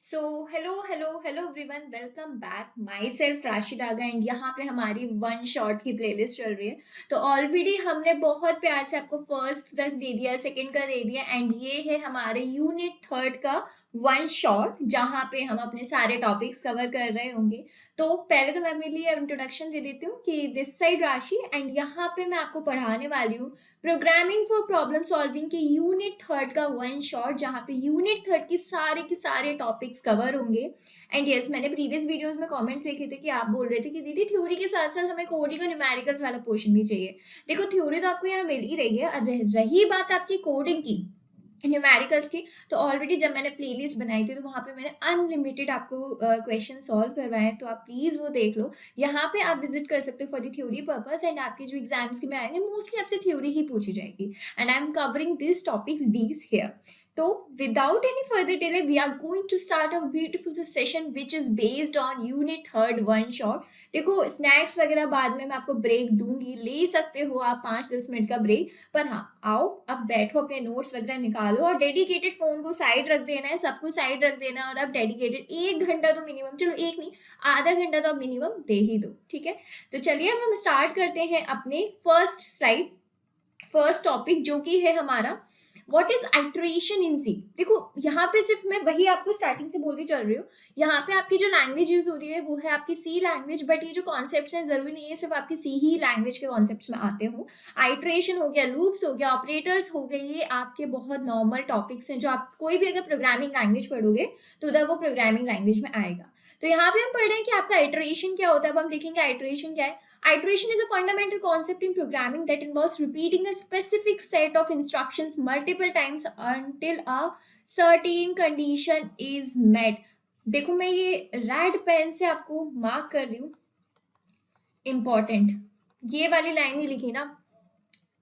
So hello hello hello everyone, welcome back. My self राशि Daga and यहाँ पे हमारी वन शॉट की प्लेलिस्ट चल रही है। तो ऑलरेडी हमने बहुत प्यार से आपको फर्स्ट तक दे दिया, सेकंड का दे दिया एंड ये है हमारे यूनिट थर्ड का वन शॉट जहाँ पे हम अपने सारे टॉपिक्स कवर कर रहे होंगे। तो पहले तो मैं अपने लिए इंट्रोडक्शन दे देती हूँ कि दिस साइड राशि एंड यहाँ पे मैं आपको पढ़ाने वाली हूँ प्रोग्रामिंग फॉर प्रॉब्लम सॉल्विंग की यूनिट थर्ड का वन शॉट, जहाँ पे यूनिट थर्ड के सारे टॉपिक्स कवर होंगे। एंड यस, मैंने प्रीवियस वीडियोस में कमेंट्स देखे थे कि आप बोल रहे थे कि दीदी थ्योरी के साथ साथ हमें कोडिंग और न्यूमेरिकल्स वाला पोर्शन भी चाहिए। देखो, थ्योरी तो आपको यहाँ मिल ही रही है, रही बात आपकी कोडिंग की, न्यूमेरिकल्स की, तो ऑलरेडी जब मैंने प्लेलिस्ट बनाई थी तो वहाँ पे मैंने अनलिमिटेड आपको क्वेश्चन सॉल्व करवाए हैं, तो आप प्लीज़ वो देख लो। यहाँ पे आप विजिट कर सकते हो for the theory purpose and आपके जो एग्जाम्स के में आएंगे मोस्टली आपसे थ्योरी ही पूछी जाएगी and I am covering this topics these here. तो without any further delay we are going to start a beautiful session which is based on unit third one shot. देखो, snacks वगैरह बाद में मैं आपको ब्रेक दूंगी, ले सकते हो आप 5-10 मिनट का ब्रेक, पर हाँ आओ अब बैठो, अपने नोट्स वगैरह निकालो और डेडिकेटेड फोन को साइड रख देना है, सबको साइड रख देना है और अब डेडिकेटेड 1 घंटा तो मिनिमम, चलो एक नहीं आधा घंटा तो अब मिनिमम दे ही दो, ठीक है। तो चलिए अब हम स्टार्ट करते हैं अपने फर्स्ट स्लाइड, फर्स्ट टॉपिक जो कि है हमारा व्हाट इज आइट्रेशन इन सी। देखो यहाँ पे सिर्फ मैं वही आपको स्टार्टिंग से बोलती चल रही हूँ, यहाँ पे आपकी जो लैंग्वेज यूज हो रही है वो है आपकी सी लैंग्वेज, बट ये जो कॉन्सेप्ट्स हैं जरूरी नहीं है सिर्फ आपकी सी ही लैंग्वेज के कॉन्सेप्ट्स में आते हो। आइट्रेशन हो गया, लूप्स हो गया, ऑपरेटर्स हो गए, ये आपके बहुत नॉर्मल टॉपिक्स हैं जो आप कोई भी अगर प्रोग्रामिंग लैंग्वेज पढ़ोगे तो उधर वो प्रोग्रामिंग लैंग्वेज में आएगा। तो यहाँ पे हम पढ़ रहे हैं कि आपका आइट्रेशन क्या होता है। अब हम देखेंगे आइट्रेशन क्या है। Iteration is a fundamental concept in programming that involves repeating a specific set of instructions multiple times until a certain condition is met। देखो मैं ये रेड पेन से आपको मार्क कर रही हूँ, इंपॉर्टेंट, ये वाली लाइन ही लिखी ना,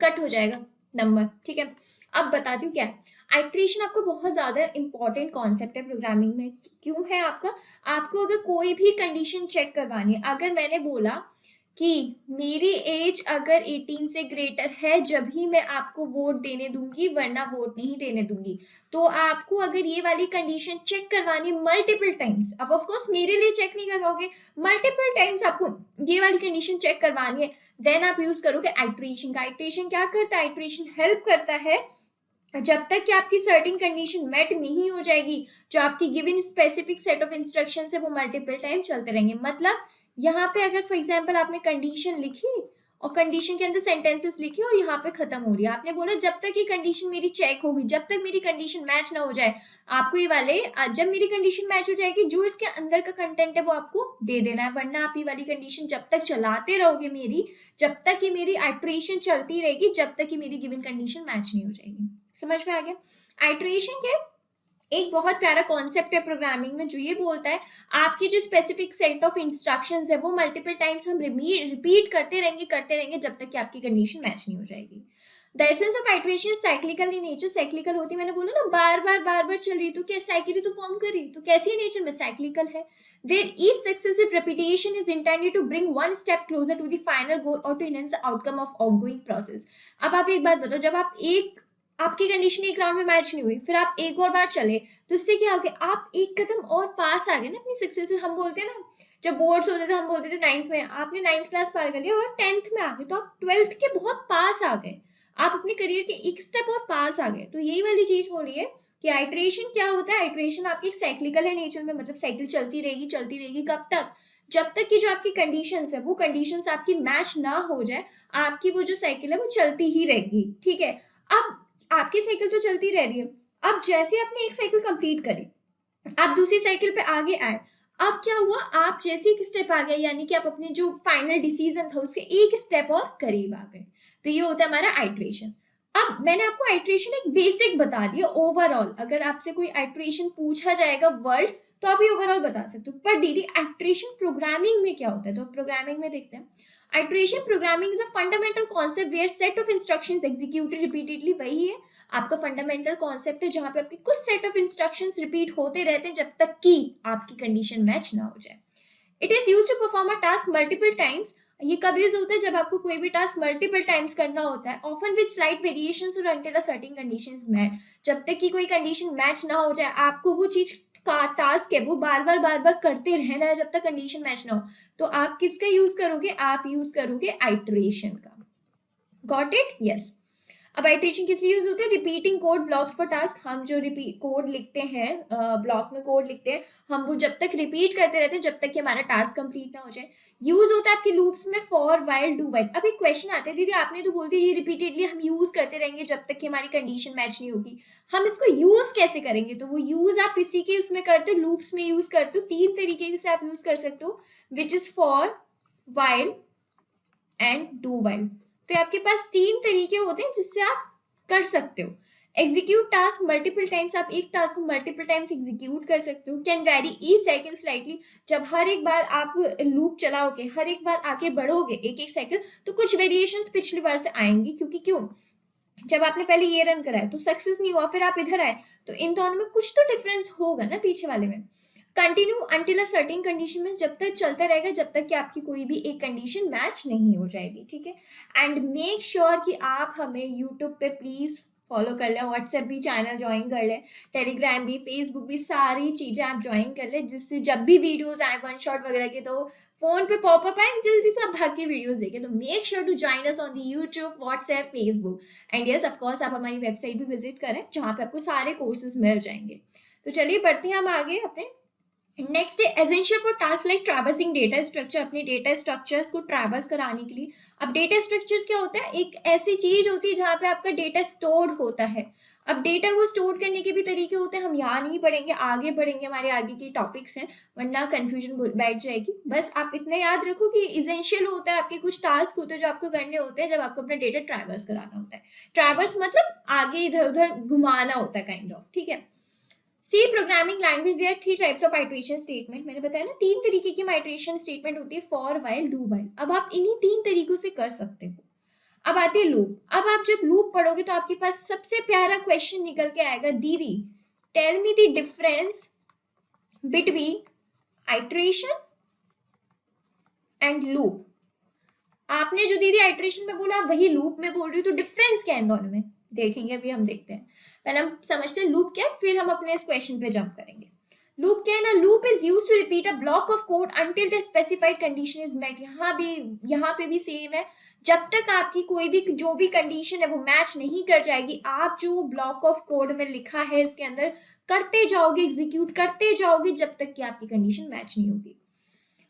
कट हो जाएगा नंबर, ठीक है। अब बताती हूँ क्या है आइट्रेशन। आपको बहुत ज्यादा इंपॉर्टेंट कॉन्सेप्ट है प्रोग्रामिंग में। क्यों है आपको अगर कोई भी कंडीशन चेक करवानी है, अगर मैंने बोला कि मेरी एज अगर 18 से ग्रेटर है जब ही मैं आपको वोट देने दूंगी वरना वोट नहीं देने दूंगी, तो आपको अगर ये वाली कंडीशन चेक करवानी मल्टीपल टाइम्स, अब ऑफ कोर्स मेरे लिए चेक नहीं करवाओगे, मल्टीपल टाइम्स आपको ये वाली कंडीशन चेक करवानी है, देन आप यूज करोगे आइट्रेशन का। आइट्रेशन क्या करता है? आइट्रेशन हेल्प करता है जब तक कि आपकी सर्टेन कंडीशन मेट नहीं हो जाएगी, जो आपकी given specific set of instruction है वो मल्टीपल टाइम चलते रहेंगे। मतलब यहाँ पे अगर फॉर एग्जाम्पल आपने कंडीशन लिखी और कंडीशन के अंदर सेंटेंसेस लिखी और यहाँ पे खत्म हो रही है, आपने बोला जब तक ये कंडीशन मेरी चेक होगी, जब तक मेरी कंडीशन मैच ना हो जाए, आपको ये वाले जब मेरी कंडीशन मैच हो जाएगी जो इसके अंदर का कंटेंट है वो आपको दे देना है, वरना आप ये वाली कंडीशन जब तक चलाते रहोगे मेरी, जब तक ये मेरी आइट्रेशन चलती रहेगी, जब तक ये मेरी गिवन कंडीशन मैच नहीं हो जाएगी। समझ में आ गया? आइट्रेशन के एक बहुत प्यारा कॉन्सेप्ट है प्रोग्रामिंग में जो ये बोलता है आपकी जो स्पेसिफिक सेट ऑफ इंस्ट्रक्शंस है वो मल्टीपल टाइम्स हम रिपीट करते रहेंगे जब तक कि आपकी कंडीशन मैच नहीं हो जाएगी। The essence of iteration cyclical in nature. Cyclical होती है, मैंने बोला ना बार बार चल रही, तो क्या साइकिल तो फॉर्म कर रही, तो कैसी नेचर में साइक्लिकल है। Where each successive repetition is intended to bring one step closer to the final goal or to enhance the outcome of ongoing process। अब आप एक बात बताओ, जब आप आपकी कंडीशन एक राउंड में मैच नहीं हुई, फिर आप एक और बार चले, तो इससे क्या हो गया, आप एक कदम और पास आ गए ना अपनी सक्सेस से। हम बोलते हैं ना, जब बोर्ड्स होते थे हम बोलते थे 9th में, आपने 9th क्लास पार कर लिया और 10th में आ गए, तो आप 12th के बहुत पास आ गए, आप अपने करियर के एक स्टेप और पास आ गए। तो यही वाली चीज बोली है कि आइट्रेशन क्या होता है। आइट्रेशन आपकी साइक्लिकल है नेचर में, मतलब साइकिल चलती रहेगी कब तक, जब तक कि जो आपकी कंडीशंस है वो कंडीशंस आपकी मैच ना हो जाए, आपकी वो जो साइकिल है वो चलती ही रहेगी, ठीक है। अब आपकी साइकिल तो चलती रह रही है, अब जैसे आपने एक साइकिल कंप्लीट करी, आप दूसरी साइकिल पे आगे आए, अब क्या हुआ, आप जैसे एक स्टेप आ गए, यानी कि आप अपने जो फाइनल डिसीजन था उसके एक स्टेप और करीब आ गए, तो ये होता है हमारा आइट्रेशन। अब मैंने आपको आइट्रेशन एक बेसिक बता दिया ओवरऑल, अगर आपसे कोई आइट्रेशन पूछा जाएगा वर्ड तो आप ये ओवरऑल बता सकते हो, पर दीदी आइट्रेशन प्रोग्रामिंग में क्या होता है, तो प्रोग्रामिंग में देखते हैं। Iteration programming is a fundamental concept where set of instructions executed repeatedly. वही है आपका फंडामेंटल कॉन्सेप्ट है जहां पे आपके कुछ सेट ऑफ इंस्ट्रक्शंस रिपीट होते रहते हैं जब तक कि आपकी कंडीशन मैच ना हो जाए। It is used to perform a task multiple times. ये कब यूज होता है, जब आपको कोई भी टास्क मल्टीपल टाइम्स करना होता है, ऑफन विद स्लाइट वेरिएशंस और until a certain conditions match. जब तक कि कोई कंडीशन मैच ना हो जाए, आपको वो चीज टास्क है वो बार बार करते रहना है जब तक कंडीशन मैच ना हो, तो आप किसका यूज करोगे? आप यूज करोगे आइटरेशन का। Got it? यस। अब आइटरेशन किस लिए यूज होता है? Repeating code blocks for task. हम जो रिपीट कोड लिखते हैं, ब्लॉक में कोड लिखते हैं, हम वो जब तक रिपीट करते रहते हैं जब तक कि हमारा टास्क कंप्लीट ना हो जाए। यूज होता है आपके लूप्स में फॉर, वाइल, डू वाइल। अब एक क्वेश्चन आता है, दीदी आपने तो बोल दिया ये रिपीटेडली हम यूज करते रहेंगे जब तक कि हमारी कंडीशन मैच नहीं होगी, हम इसको यूज कैसे करेंगे? तो वो यूज आप इसी के उसमें करते हो, लूप्स में यूज करते हो। 3 तरीके से आप यूज कर सकते हो, which is for, while and do while. तो आपके पास 3 तरीके होते हैं जिससे आप कर सकते हो। एग्जीक्यूट टास्क मल्टीपल टाइम्स, आप एक टास्क को मल्टीपल टाइम्स एग्जीक्यूट कर सकते हो। Can very E second slightly, जब हर एक बार आप लूप चलाओगे, हर एक बार आगे बढ़ोगे एक एक सेकंड, तो कुछ वेरिएशंस पिछली बार से आएंगी, क्योंकि क्यों, जब आपने पहले ये रन कराया तो सक्सेस नहीं हुआ, फिर आप इधर आए तो इन दोनों में कुछ तो डिफरेंस होगा ना पीछे वाले में। Continue until a certain condition में जब तक चलता रहेगा जब तक कि आपकी कोई भी एक कंडीशन मैच नहीं हो जाएगी, ठीक है। एंड मेक श्योर कि आप हमें यूट्यूब पे प्लीज फॉलो कर लें, व्हाट्सएप भी चैनल ज्वाइन कर लें, टेलीग्राम भी, फेसबुक भी, सारी चीजें आप ज्वाइन कर लें, जिससे जब भी वीडियोज आए वन शॉट वगैरह के तो फोन पे पॉपअप आए, जल्दी से आप भाग के वीडियोज देखें। तो make sure to join us on the YouTube, WhatsApp, Facebook and yes of course आप हमारी वेबसाइट भी विजिट करें जहाँ पे आपको सारे कोर्सेज मिल जाएंगे। तो चलिए बढ़ते हैं हम आगे अपने नेक्स्ट है essential for task like traversing data structure, अपने डेटा स्ट्रक्चर्स को ट्रैवर्स कराने के लिए। अब डेटा स्ट्रक्चर्स क्या होता है? एक ऐसी चीज होती है जहाँ पे आपका डेटा स्टोर्ड होता है। अब डेटा को स्टोर करने के भी तरीके होते हैं, हम यहाँ नहीं पढ़ेंगे, आगे बढ़ेंगे, हमारे आगे के टॉपिक्स हैं, वरना कंफ्यूजन बैठ जाएगी। बस आप इतना याद रखो कि इसेंशियल होता है, आपके कुछ टास्क होते हैं जो आपको करने होते हैं जब आपको अपना डेटा ट्रैवर्स कराना होता है। ट्रैवर्स मतलब आगे इधर उधर घुमाना होता है, काइंड ऑफ, ठीक है। C programming language, there 3 types of iteration statement. मैंने बताया ना 3 तरीके की आइटरेशन स्टेटमेंट होती है, फॉर, वाइल, डू वाइल। अब आप इन्हीं 3 तरीकों से कर सकते हो। अब आती है लूप। अब आप जब लूप पढ़ोगे तो आपके पास सबसे प्यारा क्वेश्चन निकल के आएगा, दीदी tell me the difference between iteration and loop. आपने जो दीदी आइटरेशन में बोला वही लूप में बोल रही हो, तो डिफरेंस क्या है इन दोनों में? देखेंगे, अभी हम देखते हैं। पहले हम समझते हैं लूप क्या है, फिर हम अपने इस क्वेश्चन पे जंप करेंगे। लूप क्या है ना, loop is used to repeat a block of code until the specified condition is met. यहाँ पे भी सेम है, जब तक आपकी कोई भी जो भी कंडीशन है वो मैच नहीं कर जाएगी, आप जो ब्लॉक ऑफ कोड में लिखा है इसके अंदर करते जाओगे, एग्जीक्यूट करते जाओगे जब तक कि आपकी कंडीशन मैच नहीं होगी।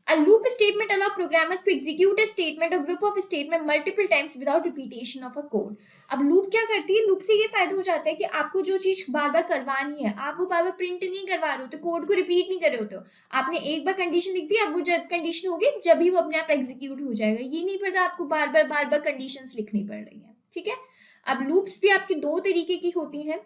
A loop statement allows programmers to execute a statement or group of statement multiple times without repetition of a code. अब लूप क्या करती है? लूप से ये फायदा हो जाता है कि आपको जो चीज बार बार करवानी है, आप वो बार बार प्रिंट नहीं करवा रहे होते, कोड को रिपीट नहीं कर रहे होते हो। आपने एक बार कंडीशन लिख दी, अब वो जब कंडीशन होगी जब ही वो अपने आप एग्जीक्यूट हो जाएगा। ये नहीं पड़ रहा आपको बार बार कंडीशंस लिखनी पड़ रही है, ठीक है। अब लूप्स भी आपकी 2 तरीके की होती हैं।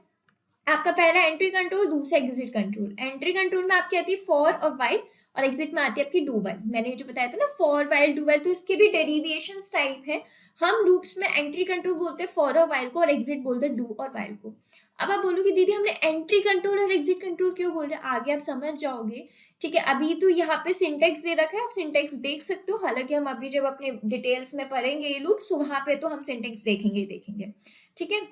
आपका पहला एंट्री कंट्रोल, दूसरा एग्जिट कंट्रोल। एंट्री कंट्रोल में आपकी आती है फॉर और वाइल, और एग्जिट में आती है आपकी डू वाइल। मैंने जो बताया था ना फॉर, वाइल, डू वाइल, तो इसके भी डेरिवेशन टाइप है। हम लूप्स में एंट्री कंट्रोल बोलते हैं फॉर और वाइल को, और एग्जिट बोलते हैं डू और वाइल को। अब आप बोलोगे दीदी हमने एंट्री कंट्रोल और एग्जिट कंट्रोल क्यों बोल रहे हैं, आगे आप समझ जाओगे, ठीक है। अभी तो यहाँ पे सिंटेक्स दे रखा है, आप सिंटेक्स देख सकते हो, हालांकि हम अभी जब अपने डिटेल्स में पढ़ेंगे ये लूप्स, वहां पे तो हम सिंटेक्स देखेंगे, ठीक है।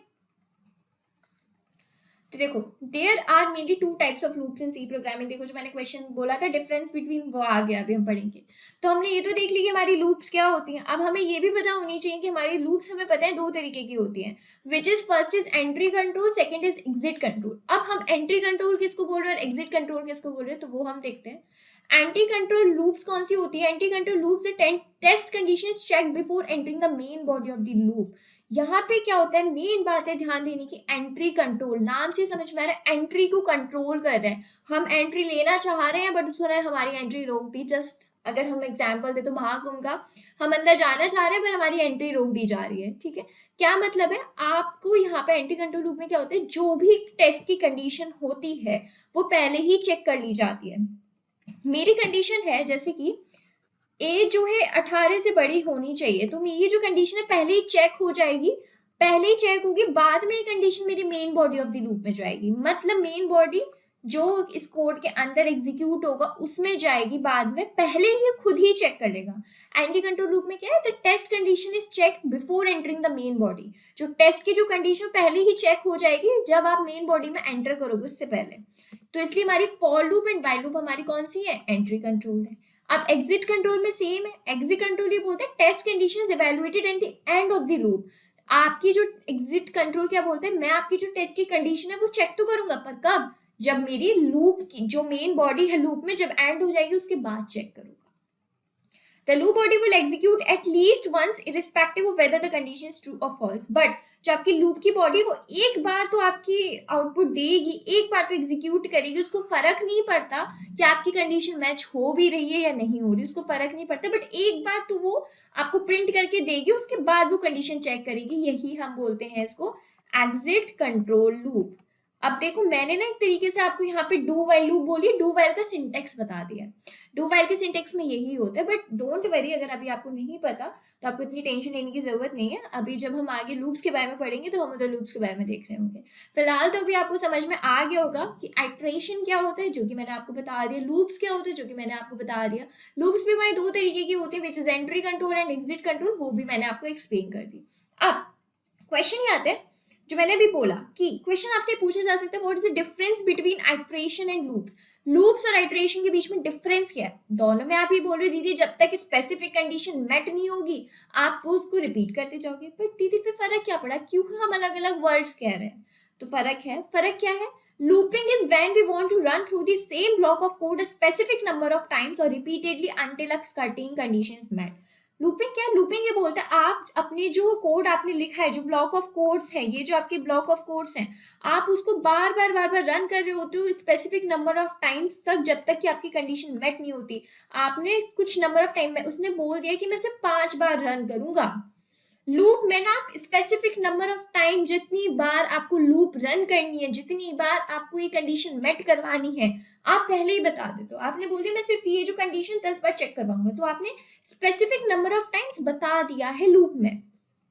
तो देखो there are mainly 2 types of loops in C programming. देखो जो मैंने क्वेश्चन बोला था डिफरेंस बिटवीन, वो आ गया, अभी हम पढ़ेंगे। तो हमने ये तो देख ली कि हमारी लूप्स क्या होती हैं। अब हमें ये भी पता होनी चाहिए कि हमारी लूप्स हमें पता है 2 तरीके की होती हैं, which is first is entry control, second is exit control. अब हम एंट्री कंट्रोल किसको बोल रहे हैं और एग्जिट कंट्रोल किसको बोल रहे हैं, तो वो हम देखते हैं। एंटी कंट्रोल लूप्स कौन सी होती है? Entry control loops the test condition check before entering the main body of the loop. यहाँ पे क्या होता है, मेन बात है ध्यान देने की, एंट्री कंट्रोल। नाम से समझ में आ रहा है, एंट्री को कंट्रोल कर रहे हैं। हम एंट्री लेना चाह रहे हैं बट उसने हमारी एंट्री रोक दी। जस्ट अगर हम एग्जांपल दे तो महाकुंभ का, हम अंदर जाना चाह रहे हैं पर हमारी एंट्री रोक दी जा रही है, ठीक है। क्या मतलब है, आपको यहाँ पे एंट्री कंट्रोल लूप में क्या होता है, जो भी टेस्ट की कंडीशन होती है वो पहले ही चेक कर ली जाती है। मेरी कंडीशन है जैसे कि एज जो है 18 से बड़ी होनी चाहिए, तो मेरी जो कंडीशन है पहले ही चेक हो जाएगी, पहले ही चेक होगी, बाद में ये कंडीशन मेरी main body of the loop में जाएगी। मतलब मेन बॉडी जो इस कोड के अंदर एग्जीक्यूट होगा उसमें जाएगी बाद में, पहले ही खुद ही चेक कर लेगा। एंटी कंट्रोल लूप में क्या है, the test condition is checked before entering the main body. जो टेस्ट की जो कंडीशन पहले ही चेक हो जाएगी जब आप मेन बॉडी में एंटर करोगे उससे पहले। तो इसलिए हमारी for loop and while loop हमारी कौन सी है, एंट्री कंट्रोल है। अब एग्जिट कंट्रोल में सेम है। एग्जिट कंट्रोल ये बोलते हैं test condition is evaluated at the end of the loop. आपकी जो एग्जिट कंट्रोल क्या बोलते हैं, मैं आपकी जो टेस्ट की कंडीशन है वो चेक तो करूंगा, पर कब, जब मेरी लूप की जो मेन बॉडी है लूप में जब एंड हो जाएगी उसके बाद चेक करूंगा। The loop body will execute at least once irrespective of whether the condition is true or false. But जो आपकी लूप की बॉडी वो एक बार तो आपकी आउटपुट देगी, एक बार तो एग्जीक्यूट करेगी, उसको फर्क नहीं पड़ता कि आपकी कंडीशन मैच हो भी रही है या नहीं हो रही, उसको फर्क नहीं पड़ता, बट एक बार तो वो आपको प्रिंट करके देगी, उसके बाद वो कंडीशन चेक करेगी। यही हम बोलते हैं इसको एग्जिट कंट्रोल लूप। अब देखो मैंने ना एक तरीके से आपको यहाँ पे डू वाइल लूप बोली, डू वाइल का सिंटेक्स बता दिया। डू वाइल के सिंटेक्स में यही होता है, बट डोंट वरी अगर अभी आपको नहीं पता तो आपको इतनी टेंशन लेने की जरूरत नहीं है। अभी जब हम आगे लूप्स के बारे में पढ़ेंगे तो हम उधर लूप्स के बारे में देख रहे होंगे। फिलहाल तो अभी आपको समझ में आ गया होगा कि आइट्रेशन क्या होता है, जो कि मैंने आपको बता दिया, लूप्स क्या होते हैं, जो कि मैंने आपको बता दिया। लूप्स भी हमारे दो तरीके की होती है, which is entry control and exit control, वो भी मैंने आपको एक्सप्लेन कर दी। अब क्वेश्चन ये आते हैं जो मैंने अभी बोला कि क्वेश्चन आपसे पूछा जा सकता है, what is the difference between iteration and loops. Loops और आइट्रेशन के बीच में डिफरेंस क्या है। दोनों में आप ये बोल रहे दीदी जब तक स्पेसिफिक कंडीशन मेट नहीं होगी आप वो उसको रिपीट करते जाओगे, बट दीदी फिर फर्क क्या पड़ा, क्यों हम अलग अलग वर्ड्स कह रहे हैं। तो फर्क है, फर्क क्या है, looping is when we want to run through the same block of code a specific number of times or repeatedly until a certain condition is met। Looping क्या है, लूपिंग ये बोलता है आप अपने जो कोड आपने लिखा है, जो ब्लॉक ऑफ कोड्स है, ये जो आपके ब्लॉक ऑफ कोड्स हैं, आप उसको बार बार रन कर रहे होते हो स्पेसिफिक नंबर ऑफ टाइम्स तक, जब तक कि आपकी कंडीशन मेट नहीं होती। आपने कुछ नंबर ऑफ टाइम में उसने बोल दिया कि मैं सिर्फ 5 बार रन करूंगा। लूप में ना आप स्पेसिफिक नंबर ऑफ टाइम, जितनी बार आपको लूप रन करनी है, जितनी बार आपको ये कंडीशन मेट करवानी है, आप पहले ही बता देते हो। आपने बोल दिया मैं सिर्फ ये जो कंडीशन 10 बार चेक करवाऊंगा, तो आपने स्पेसिफिक नंबर ऑफ टाइम्स बता दिया है लूप में।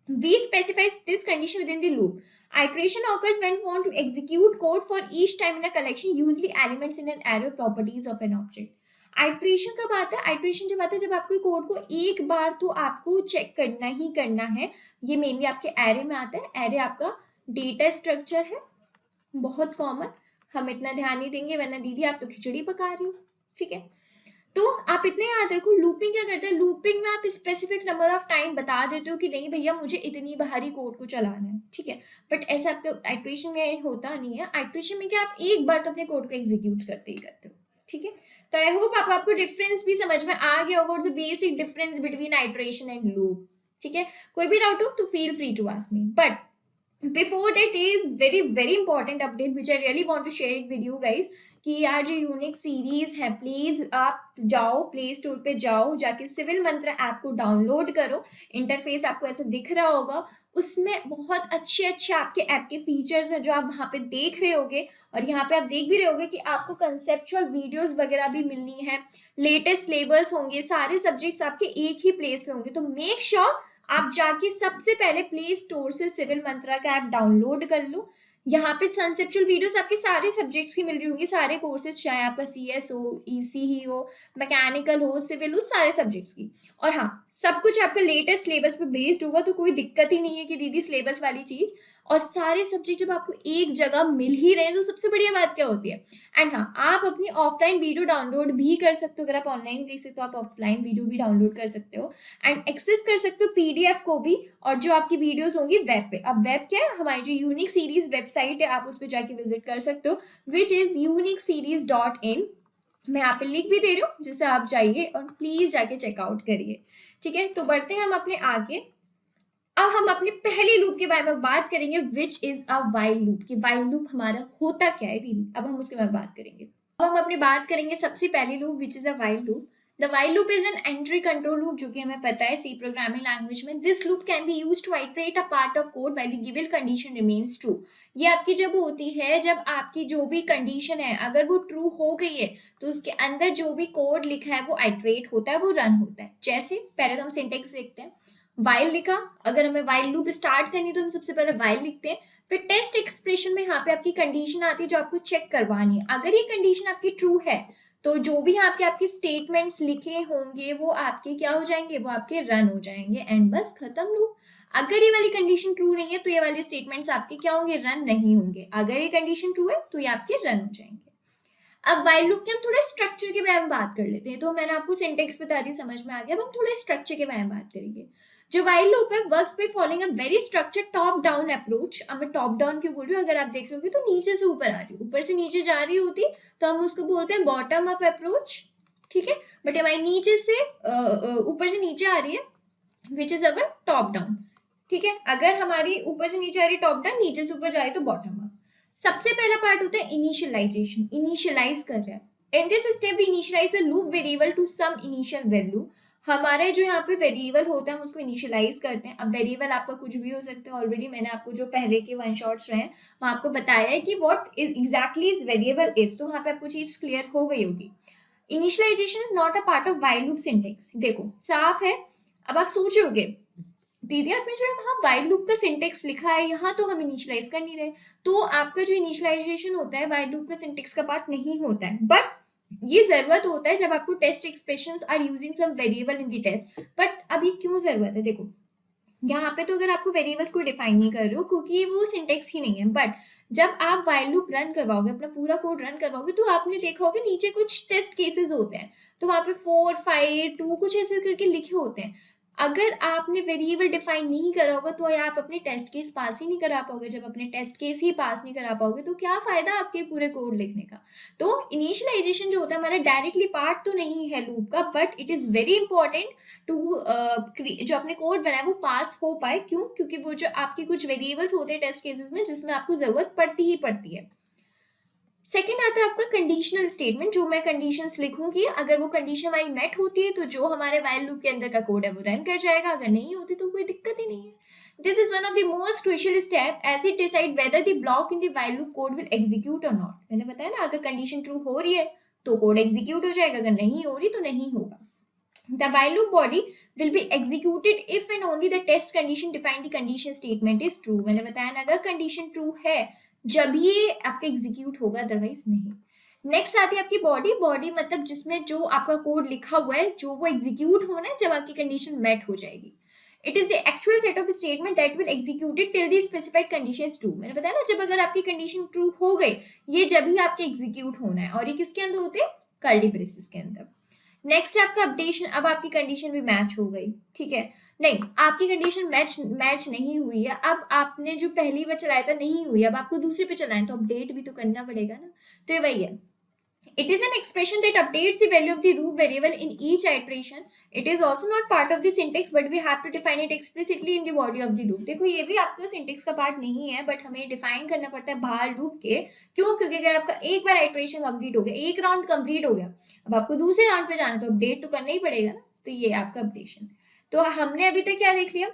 We specifies this condition within the loop. Iteration occurs when we want to execute code for each time in a collection, usually elements in an array properties of an object। Iteration कब आता है, iteration जब आता है जब आपको code को एक बार तो आपको चेक करना ही करना है। ये मेनली आपके एरे में आता है। एरे आपका डेटा स्ट्रक्चर है, बहुत कॉमन, हम इतना ध्यान नहीं देंगे वरना दीदी आप तो खिचड़ी पका रही हो, ठीक है। तो आप इतने याद रखो, लूपिंग क्या करते हैं, लूपिंग में आप स्पेसिफिक नंबर ऑफ टाइम बता देते हो कि नहीं भैया मुझे इतनी बाहरी कोड को चलाना है, ठीक है। बट ऐसा आपके आइट्रेशन में होता नहीं है। आइट्रेशन में क्या आप एक बार तो अपने कोड को एग्जीक्यूट करते ही करते हो, ठीक है। तो आई होप आपको डिफरेंस भी समझ में आ गया होगा, basic difference between iteration and loop, ठीक है। कोई भी डाउट हो तो feel free to ask me, but before that is very very important update which I really want to share it with you guys, कि यार जो यूनिक सीरीज है, प्लीज आप जाओ प्ले स्टोर पे जाओ, जाके सिविल मंत्र ऐप को डाउनलोड करो। इंटरफेस आपको ऐसा दिख रहा होगा, उसमें बहुत अच्छे अच्छे आपके ऐप के फीचर्स हैं जो आप वहाँ पे देख रहे होगे, और यहाँ पे आप देख भी रहे होगे कि आपको कंसेप्चुअल वीडियोस वगैरह भी मिलनी है, लेटेस्ट सिलेबस होंगे, सारे सब्जेक्ट्स आपके एक ही प्लेस पे होंगे। तो मेक श्योर आप जाके सबसे पहले प्ले स्टोर से सिविल मंत्रा का ऐप डाउनलोड कर लो। यहाँ पे कंसेप्चुअल वीडियोस आपके सारे सब्जेक्ट्स की मिल रही होंगी, सारे कोर्सेज, चाहे आपका CS हो, EC ही हो, मैकेनिकल हो, सिविल हो, सारे सब्जेक्ट्स की। और हाँ, सब कुछ आपका लेटेस्ट सिलेबस पे बेस्ड होगा, तो कोई दिक्कत ही नहीं है कि दीदी सिलेबस वाली चीज, और सारे सब्जेक्ट जब आपको एक जगह मिल ही रहे हैं तो सबसे बढ़िया बात क्या होती है। एंड हाँ, आप अपनी ऑफलाइन वीडियो डाउनलोड भी कर सकते हो, अगर आप ऑनलाइन देख सकते हो आप ऑफलाइन वीडियो भी डाउनलोड कर सकते हो, एंड एक्सेस कर सकते हो PDF को भी, और जो आपकी वीडियोस होंगी वेब पे। अब वेब क्या है, हमारी जो यूनिक सीरीज वेबसाइट है, आप उस पर जाके विजिट कर सकते हो, विच इज uniqueseries.in। मैं यहाँ पे लिंक भी दे रही हूँ, जिससे आप जाइए और प्लीज जाके चेकआउट करिए, ठीक है। तो बढ़ते हैं हम अपने आगे। अब हम अपने पहले लूप के बारे में बात करेंगे, विच इज अ वाइल लूप, कि वाइल लूप हमारा होता क्या है दीदी, अब हम उसके बारे में बात करेंगे। अब हम अपनी बात करेंगे सबसे पहले loop, which is a while loop. The while loop is an entry control loop, जो कि हमें पता है सी प्रोग्रामिंग लैंग्वेज में। This loop can be used to iterate a part of code while the given condition remains true. ये आपकी जब होती है, जब आपकी जो भी कंडीशन है अगर वो ट्रू हो गई है तो उसके अंदर जो भी कोड लिखा है वो आइटरेट होता है, वो रन होता है। जैसे पहले तो हम सिंटेक्स देखते हैं। वाइल लिखा, अगर हमें वाइल लूप स्टार्ट करनी तो हम सबसे पहले वाइल लिखते हैं, फिर टेस्ट एक्सप्रेशन में यहाँ पे आपकी कंडीशन आती है जो आपको चेक करवानी है। अगर ये कंडीशन आपकी ट्रू है तो जो भी यहाँ पे आपके स्टेटमेंट्स लिखे होंगे वो आपके क्या हो जाएंगे, वो आपके रन हो जाएंगे एंड बस खत्म लूप। अगर ये वाली कंडीशन ट्रू नहीं है तो ये वाले स्टेटमेंट्स आपके क्या होंगे, रन नहीं होंगे। अगर ये कंडीशन ट्रू है तो ये आपके रन हो जाएंगे। अब व्हाइल लूप के हम थोड़े स्ट्रक्चर के बारे में बात कर लेते हैं। तो मैंने आपको सिंटेक्स बता दी, समझ में आ गया। अब हम थोड़े स्ट्रक्चर के बारे में बात करेंगे। जो व्हाइल लूप है works by following a very structured top down approach. अब मैं टॉप डाउन क्यों बोल रही हूँ, अगर आप देख रहे होगे तो नीचे से ऊपर आ रही हूँ, ऊपर से नीचे जा रही होती तो हम उसको बोलते हैं बॉटम अप अप्रोच, ठीक है। बट हमारी नीचे से ऊपर से नीचे आ रही है which is our top down, ठीक है। अगर हमारी ऊपर से नीचे आ रही टॉप डाउन, नीचे से ऊपर जा रही तो बॉटम अप। सबसे पहला पार्ट होता है इनिशियलाइजेशन, इनिशियलाइज कर रहा है। In this step we initialize a loop variable to some initial value. हमारे जो यहाँ पे वेरिएबल होता है हम उसको इनिशियलाइज करते हैं। अब वेरिएबल आपका कुछ भी हो सकता है, ऑलरेडी मैंने आपको जो पहले के वन शॉट्स रहे हैं वहां आपको बताया है कि what is exactly is variable is, तो वहां पे आपको चीज क्लियर हो गई होगी। Initialization is not a part of while loop syntax. देखो साफ है। अब आप सोचोगे दीदी आपने जो वहां व्हाइल लूप का सिंटेक्स लिखा है यहाँ तो हम इनिशियलाइज कर नहीं रहे, तो आपका जो इनिशियलाइजेशन होता है व्हाइल लूप का सिंटेक्स का पार्ट नहीं होता है। बट ये जरूरत होता है जब आपको test expressions are using some variable in the test. But अब ये क्यों जरूरत है, देखो यहाँ पे तो अगर आपको वेरिएबल्स को डिफाइन नहीं कर रहे हो क्योंकि वो सिंटेक्स ही नहीं है। बट जब आप व्हाइल लूप रन करवाओगे, अपना पूरा कोड रन करवाओगे, तो आपने देखा होगा नीचे कुछ टेस्ट केसेस होते हैं, तो वहां पे 4 5 2 कुछ ऐसे करके लिखे होते हैं। अगर आपने वेरिएबल डिफाइन नहीं करा होगा तो आप अपने टेस्ट केस पास ही नहीं करा पाओगे। जब अपने टेस्ट केस ही पास नहीं करा पाओगे तो क्या फायदा आपके पूरे कोड लिखने का। तो इनिशियलाइजेशन जो होता है हमारा डायरेक्टली पार्ट तो नहीं है लूप का, but it is very important to जो अपने कोड बनाए वो पास हो पाए। क्यों, क्योंकि वो जो आपके कुछ वेरिएबल्स होते हैं टेस्ट केसेस में जिसमें आपको जरूरत पड़ती ही पड़ती है। सेकंड आता है आपका कंडीशनल स्टेटमेंट। जो मैं कंडीशंस लिखूंगी, अगर वो कंडीशन हमारी मेट होती है तो जो हमारे व्हाइल लूप के अंदर का कोड है वो रन कर जाएगा, अगर नहीं होती तो कोई दिक्कत ही नहीं है। This is one of the most crucial step as it decide whether the block in the while loop code will execute और नॉट। मैंने बताया ना, अगर कंडीशन ट्रू हो रही है तो कोड एग्जीक्यूट हो जाएगा, अगर नहीं हो रही तो नहीं होगा। The while loop body will be executed if and only the test condition defined the condition statement is true। मैंने बताया ना, अगर कंडीशन ट्रू है जब ये आपका एग्जीक्यूट होगा, अदरवाइज नहीं। नेक्स्ट आती है आपकी बॉडी। बॉडी मतलब जिसमें जो आपका कोड लिखा हुआ है जो वो एग्जीक्यूट होना है जब आपकी कंडीशन मेट हो जाएगी। It is the actual set of statement that will executed till the specified condition is true. मैंने बताया ना, जब अगर आपकी कंडीशन ट्रू हो गई, ये जब ही आपके एग्जीक्यूट होना है, और ये किसके अंदर होते हैं, कर्ली ब्रेसेस के अंदर। नेक्स्ट है आपका अपडेशन। अब आपकी कंडीशन भी मैच हो गई, ठीक है। नहीं, आपकी कंडीशन मैच नहीं हुई है। अब आपने जो पहली बार चलाया था नहीं हुई, अब आपको दूसरे पे चलाना है तो अपडेट भी तो करना पड़ेगा ना। तो ये वही है। It is an expression that updates the value of the root variable in each iteration. It is also not part of the syntax, but we have to define it explicitly in the body of the loop. देखो ये भी आपका syntax का part नहीं है, but हमें define करना पड़ता है बाहर लूप के। क्यों, क्योंकि अगर आपका एक बार आइट्रेशन कंप्लीट हो गया, एक राउंड कंप्लीट हो गया, अब आपको दूसरे राउंड पे जाना तो अपडेट तो करना ही पड़ेगा ना। तो ये आपका अपडेशन। तो हमने अभी तक क्या देख लिया,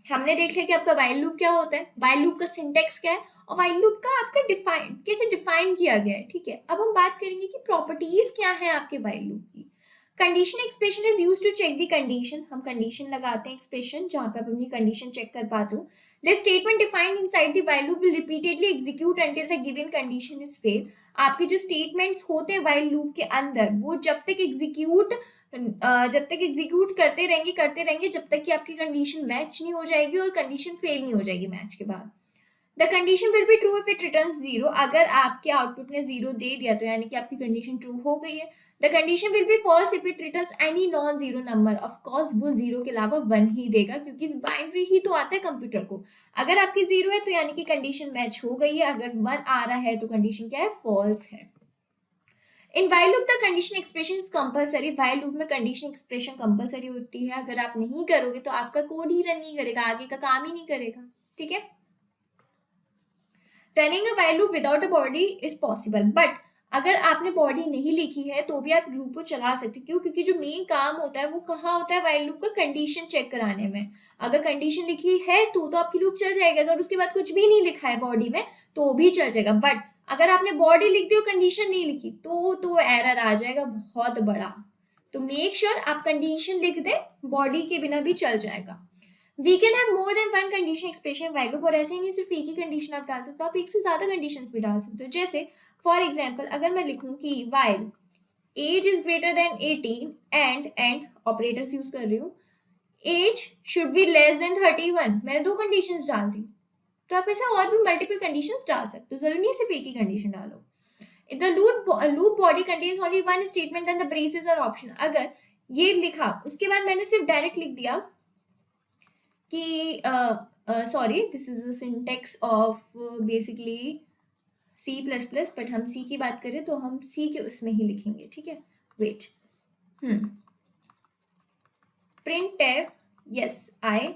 हमने देख लिया कि आपका व्हाइल लूप क्या होता है, व्हाइल लूप का सिंटेक्स क्या है, और व्हाइल लूप का आपका डिफाइन कैसे डिफाइन किया गया है, ठीक है। अब हम बात करेंगे कि प्रॉपर्टीज क्या है आपके व्हाइल लूप की। Condition expression is used to check the condition. हम कंडीशन लगाते हैं एक्सप्रेशन जहां पे आप अपनी कंडीशन चेक कर पाते हो। The statement defined inside the while loop will repeatedly execute until the given condition is fail. आपके जो स्टेटमेंट्स होते हैं व्हाइल लूप के अंदर वो जब तक एग्जीक्यूट करते रहेंगे जब तक कि आपकी कंडीशन मैच नहीं हो जाएगी और कंडीशन फेल नहीं हो जाएगी मैच के बाद। The condition will be true if it returns zero. अगर आपके आउटपुट ने जीरो दे दिया तो यानी कि आपकी कंडीशन ट्रू हो गई है। The condition will be false if it returns any non zero number. Of course वो जीरो के अलावा वन ही देगा, क्योंकि बाइनरी ही तो आता है कंप्यूटर को। अगर आपकी जीरो है तो यानी कि कंडीशन मैच हो गई है, अगर वन आ रहा है तो कंडीशन क्या है, फॉल्स है। In while loop the condition expression is compulsory. While loop में कंडीशन एक्सप्रेशन कंपलसरी होती है। अगर आप नहीं करोगे तो आपका कोड ही रन नहीं करेगा, आगे का काम ही नहीं करेगा, ठीक है। Running a while loop without a body is possible, but अगर आपने बॉडी नहीं लिखी है तो भी आप लूप को चला सकते हो। क्यों, क्योंकि जो मेन काम होता है वो कहाँ होता है, व्हाइल लूप का कंडीशन चेक कराने में। अगर कंडीशन लिखी है तो आपकी लूप चल जाएगा, अगर उसके बाद कुछ भी नहीं लिखा है बॉडी में तो भी चल जाएगा। बट अगर आपने बॉडी लिख दी और कंडीशन नहीं लिखी तो एरर आ जाएगा बहुत बड़ा। तो मेक श्योर आप कंडीशन लिख दे, बॉडी के बिना भी चल जाएगा। We can have more than one condition expression while loop, और ऐसे ही नहीं सिर्फ एक ही कंडीशन आप डाल सकते हो, आप एक से ज्यादा कंडीशंस भी डाल सकते हो। जैसे फॉर एग्जाम्पल अगर मैं लिखूं कि while age is greater than 18 and operators use कर रही हूँ, age should be less than 31, मैंने दो कंडीशंस डाल दी। तो आप ऐसा और भी मल्टीपल कंडीशंस डाल सकते हो, जरूरी नहीं सिर्फ एक ही कंडीशन डालो। The loop body contains only one statement and the braces are optional. अगर ये लिखा उसके बाद मैंने सिर्फ डायरेक्ट लिख दिया कि sorry this is the syntax of basically C plus plus, but हम सी की बात करें तो हम सी के उसमें ही लिखेंगे, ठीक है। Wait, print F yes I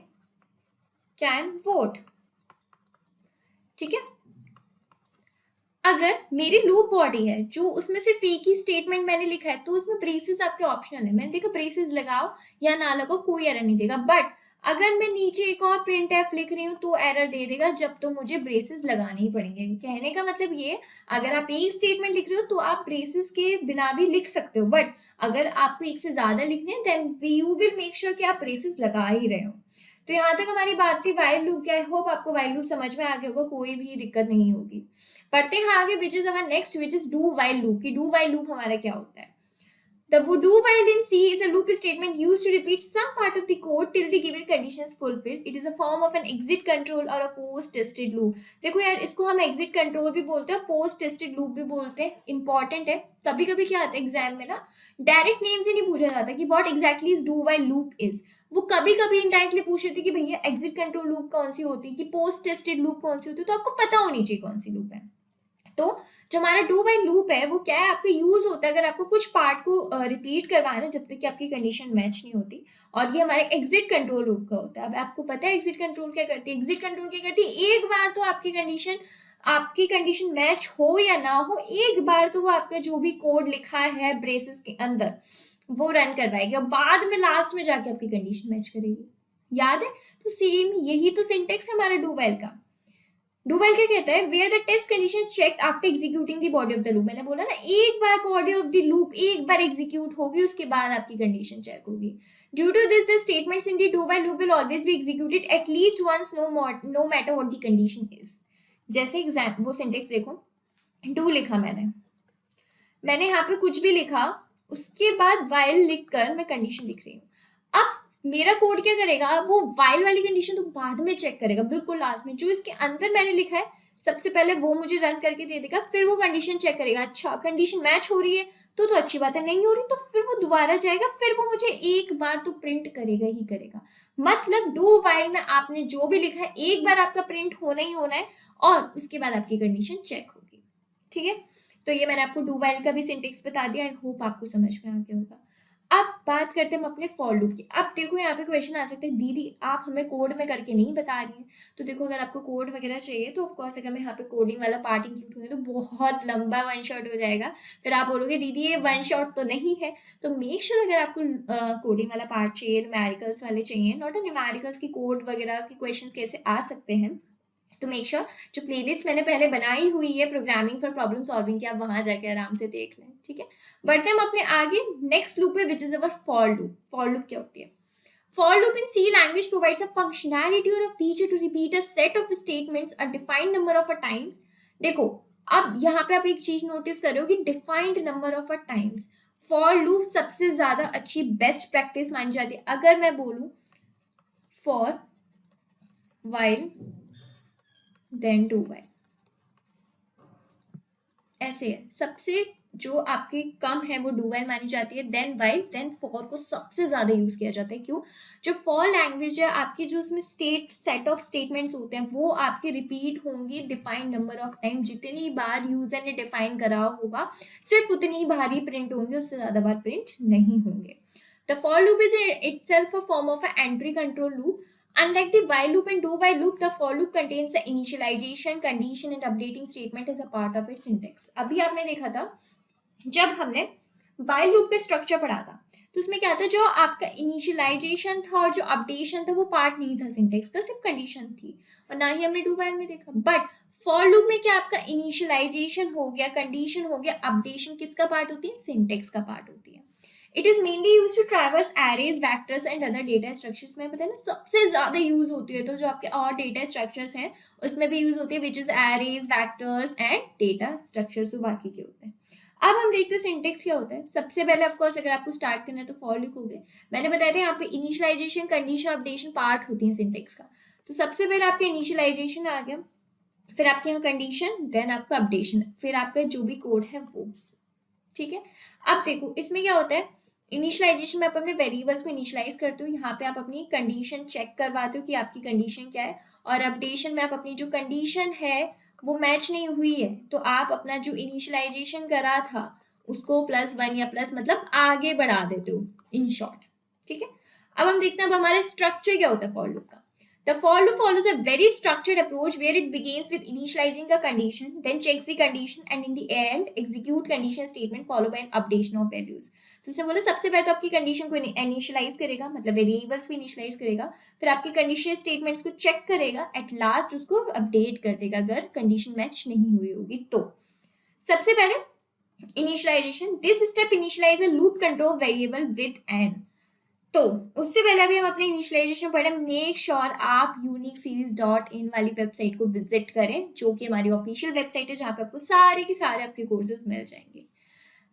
can vote, ठीक है। अगर मेरी लूप बॉडी है जो उसमें सिर्फ एक ही स्टेटमेंट मैंने लिखा है तो उसमें ब्रेसेस आपके ऑप्शनल है, मैंने देखा ब्रेसेस लगाओ या ना लगाओ कोई एरर नहीं देगा। बट अगर मैं नीचे एक और प्रिंट एफ लिख रही हूँ तो एरर दे देगा, जब तो मुझे ब्रेसेस लगाने ही पड़ेंगे। कहने का मतलब ये, अगर आप एक स्टेटमेंट लिख रहे हो तो आप ब्रेसेस के बिना भी लिख सकते हो, बट अगर आपको एक से ज्यादा लिखने हैं then you will make sure कि आप ब्रेसेस लगा ही रहे हो। तो यहाँ तक हमारी बात थी वाइल लूप की। आई होप आपको वाइल लूप समझ में आ गया होगा, कोई भी दिक्कत नहीं होगी। पढ़ते हैं आगे, which is our next, which is do while loop. की डू वाइल लूप हमारा क्या होता है? The do while in C is a loop statement used to repeat some part of the code till the given condition is fulfilled. It is a form of an exit control or a post tested loop. देखो यार, इसको हम exit control भी बोलते हैं, post tested loop भी बोलते हैं। इंपॉर्टेंट है, कभी कभी क्या आता है एग्जाम में ना, डायरेक्ट नेम से नहीं पूछा जाता कि what exactly is do while loop is। वो कभी कभी इनडायरेक्टली पूछ रही थी कि भैया एग्जिट कंट्रोल लूप कौन सी होती है, कि पोस्ट टेस्टेड लूप कौन सी होती है, तो आपको पता होनी चाहिए कौन सी लूप है। तो जो हमारा डू वाइल लूप है वो क्या है, आपका यूज होता है अगर आपको कुछ पार्ट को रिपीट करवाना जब तक कि आपकी कंडीशन मैच नहीं होती, और ये हमारे एग्जिट कंट्रोल लूप का होता है। अब आपको पता है एग्जिट कंट्रोल क्या करती है? एग्जिट कंट्रोल क्या करती है, एक बार तो आपकी कंडीशन मैच हो या ना हो, एक बार तो वो आपका जो भी कोड लिखा है ब्रेसेस के अंदर वो रन करवाएगी, और बाद में लास्ट में जाके आपकी कंडीशन मैच करेगी। याद है? तो सेम यही तो सिंटेक्स है हमारा डू वाइल का। डू वाइल क्या कहता है? Where the test condition checked after executing the body of the loop. मैंने बोला ना, एक बार बॉडी ऑफ द लूप एक बार एग्जीक्यूट होगी, उसके बाद आपकी कंडीशन चेक होगी। Due to this the statements in the do while loop will always be executed at least once, no matter what the condition is. जैसे एग्जाम वो syntax देखो, डू लिखा मैंने यहाँ पे कुछ भी लिखा, उसके बाद वाइल लिखकर मैं कंडीशन लिख रही हूँ। अब मेरा कोड क्या करेगा, वो वाइल वाली कंडीशन तो बाद में चेक करेगा, बिल्कुल लास्ट में। जो इसके अंदर मैंने लिखा है सबसे पहले वो मुझे रन करके दे देगा, फिर वो कंडीशन चेक करेगा। अच्छा कंडीशन मैच हो रही है तो अच्छी बात है, नहीं हो रही तो फिर वो दोबारा जाएगा, फिर वो मुझे एक बार तो प्रिंट करेगा ही करेगा। मतलब डू वाइल में आपने जो भी लिखा है एक बार आपका प्रिंट होना ही होना है, और उसके बाद आपकी कंडीशन चेक होगी। ठीक है, तो ये मैंने आपको डू वाइल का भी सिंटेक्स बता दिया। आई होप आपको समझ में आ गया होगा। अब बात करते हैं हम अपने फॉर लूप की। अब देखो यहाँ पे क्वेश्चन आ सकता है, दीदी आप हमें कोड में करके नहीं बता रही हैं। तो देखो, अगर आपको कोड वगैरह चाहिए तो ऑफकोर्स अगर मैं यहाँ पे कोडिंग वाला पार्ट इंक्लूड होंगे तो बहुत लंबा वन शॉट हो जाएगा, फिर आप बोलोगे दीदी ये वन शॉट तो नहीं है। तो मेक श्योर अगर आपको कोडिंग वाला पार्ट चाहिए, न्यूमेरिकल्स वाले चाहिए, नॉट अ न्यूमेरिकल्स की कोड वगैरह के क्वेश्चन कैसे आ सकते हैं, तो मेक श्योर जो प्लेलिस्ट मैंने पहले बनाई हुई है प्रोग्रामिंग फॉर प्रॉब्लम सॉल्विंग की, आप वहां जाके आराम से देख लें। ठीक है, बढ़ते हम अपने आगे नेक्स्ट लूप पे, which is our for loop. For loop क्या होती है? For loop in C language provides a functionality or a feature to repeat a set of statements a defined number of a times. देखो, अब यहाँ पे आप एक चीज नोटिस कर रहे हो कि defined number of a times. For loop सबसे ज्यादा अच्छी बेस्ट प्रैक्टिस मानी जाती है। अगर मैं बोलूं for while then do while, ऐसे है। सबसे जो आपकी कम है वो डू वाइल मानी जाती है, देन वाइल, देन फॉर को सबसे ज्यादा यूज किया जाता है। क्यों? जो फॉर लैंग्वेज है आपकी, जो उसमें सेट ऑफ स्टेटमेंट्स होते हैं वो आपके रिपीट होंगे डिफाइंड नंबर ऑफ टाइम। जितनी बार यूजर ने डिफाइन करा होगा सिर्फ उतनी बार ही प्रिंट होंगे, उससे ज्यादा बार प्रिंट नहीं होंगे। The for loop is itself a form of an entry control loop. Unlike the while loop and do while loop, the for loop contains the initialization, condition and updating statement as a part of its syntax. अभी आपने देखा था जब हमने while loop पे structure पढ़ा था, तो उसमें क्या था, जो आपका इनिशियलाइजेशन था और जो अपडेशन था वो पार्ट नहीं था सिंटेक्स का, सिर्फ कंडीशन थी, और ना ही हमने डू वाइल में देखा। बट फॉर लूप में क्या, आपका इनिशियलाइजेशन हो गया, कंडीशन हो गया, अपडेशन किसका पार्ट होती है? सिंटेक्स का पार्ट होती है। It is mainly use to traverse arrays vectors and other data structures में पता है ना सबसे ज्यादा यूज होती है, तो जो आपके और डेटा स्ट्रक्चर्स हैं उसमें भी यूज होती है, which is arrays vectors and data structures, तो बाकी के होते हैं। अब हम देखते हैं सिंटेक्स क्या होता है। सबसे पहले ऑफ कोर्स अगर आपको स्टार्ट करना है तो फॉर लिखोगे। मैंने बताया था यहाँ पे इनिशियलाइजेशन कंडीशन अपडेशन पार्ट होती है सिंटेक्स का। तो सबसे पहले आपका इनिशियलाइजेशन आ गया, फिर आपके यहाँ कंडीशन, देन आपका अपडेशन, फिर आपका जो भी कोड है वो। ठीक है, अब देखो इसमें क्या होता है। इनिशियलाइजेशन में आप अपने वेरिएबल्स को इनिशियलाइज करते हो, यहाँ पे आप अपनी कंडीशन चेक करवाते हो कि आपकी कंडीशन क्या है, और अपडेशन में आप अपनी जो कंडीशन है वो मैच नहीं हुई है तो आप अपना जो इनिशियलाइजेशन करा था उसको +1 या प्लस मतलब आगे बढ़ा देते हो, इन शॉर्ट। ठीक है, अब हम देखते हैं अब हमारा स्ट्रक्चर क्या होता है फॉर लूप का। The for loop follows a very structured approach where it begins with initializing a condition, then checks the condition, and in the end execute condition statement followed by an updation of values. तो उसने बोला सबसे पहले तो आपकी condition को initialise करेगा, मतलब वेरिएबल्स को इनिशियलाइज करेगा, फिर आपकी कंडीशन स्टेटमेंट्स को चेक करेगा, एट लास्ट उसको अपडेट कर देगा अगर कंडीशन मैच नहीं हुई होगी तो। सबसे पहले initialization, this step initialize a loop control variable with an. तो उससे पहले अभी हम अपने इनिशियलाइजेशन पढ़े, मेक श्योर आप uniqueseries.in वाली वेबसाइट को विजिट करें, जो कि हमारी ऑफिशियल वेबसाइट है जहाँ पे आपको सारे के सारे आपके कोर्सेज मिल जाएंगे।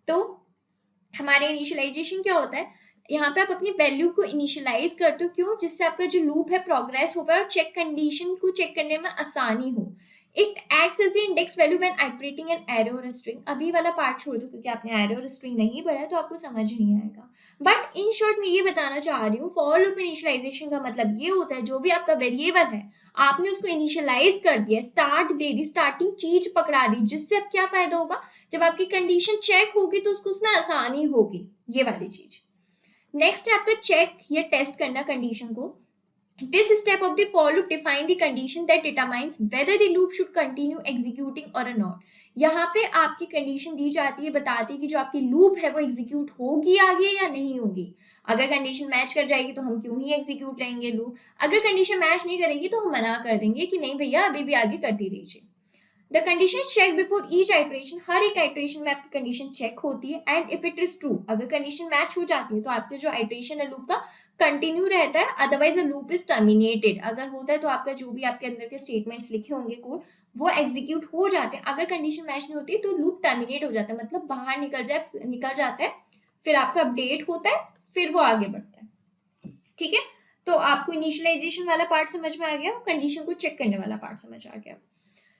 तो हमारे इनिशियलाइजेशन क्या होता है, यहाँ पे आप अपनी वैल्यू को इनिशियलाइज करते हो, क्यों, जिससे आपका जो लूप है प्रोग्रेस हो पाए और चेक कंडीशन को चेक करने में आसानी हो। It acts as index value when iterating an array और स्ट्रिंग। अभी वाला पार्ट छोड़ दो क्योंकि आपने एरे और स्ट्रिंग नहीं पढ़ा है तो आपको समझ नहीं आएगा, बट इन शॉर्ट मैं ये बताना चाह रही हूँ फॉर लूप इनिशियलाइजेशन का मतलब ये होता है जो भी आपका वेरिएबल है आपने उसको इनिशियलाइज कर दिया, स्टार्ट दे दी, स्टार्टिंग चीज पकड़ा दी, जिससे अब क्या फायदा होगा, जब आपकी कंडीशन चेक होगी तो उसको उसमें आसानी होगी, ये वाली चीज। नेक्स्ट है आपका चेक या टेस्ट करना कंडीशन को। This step of the for loop define the condition that determines whether the loop should continue executing or not. यहाँ पे आपकी कंडीशन दी जाती है, बताती है कि जो आपकी लूप है वो एग्जीक्यूट होगी आगे या नहीं होगी। अगर कंडीशन मैच कर जाएगी तो हम क्यों ही एग्जीक्यूट लेंगे लूप, अगर कंडीशन मैच नहीं करेगी तो हम मना कर देंगे कि नहीं भैया अभी भी आगे करती रहिए। The condition check before each iteration, हर एक आइट्रेशन में आपकी कंडीशन चेक होती है, and if it is true, अगर कंडीशन मैच हो जाती है तो आपके जो आइट्रेशन है लूप का कंटिन्यू रहता है, otherwise the loop is terminated. अगर होता है तो आपका जो भी आपके अंदर के स्टेटमेंट्स लिखे होंगे कोड वो एग्जीक्यूट हो जाते हैं, अगर कंडीशन मैच नहीं होती तो लूप टर्मिनेट हो जाता है, मतलब बाहर निकल जाता है, फिर आपका अपडेट होता है, फिर वो आगे बढ़ता है। ठीक है, तो आपको इनिशियलाइजेशन वाला पार्ट समझ में आ गया, कंडीशन को चेक करने वाला पार्ट समझ आ गया।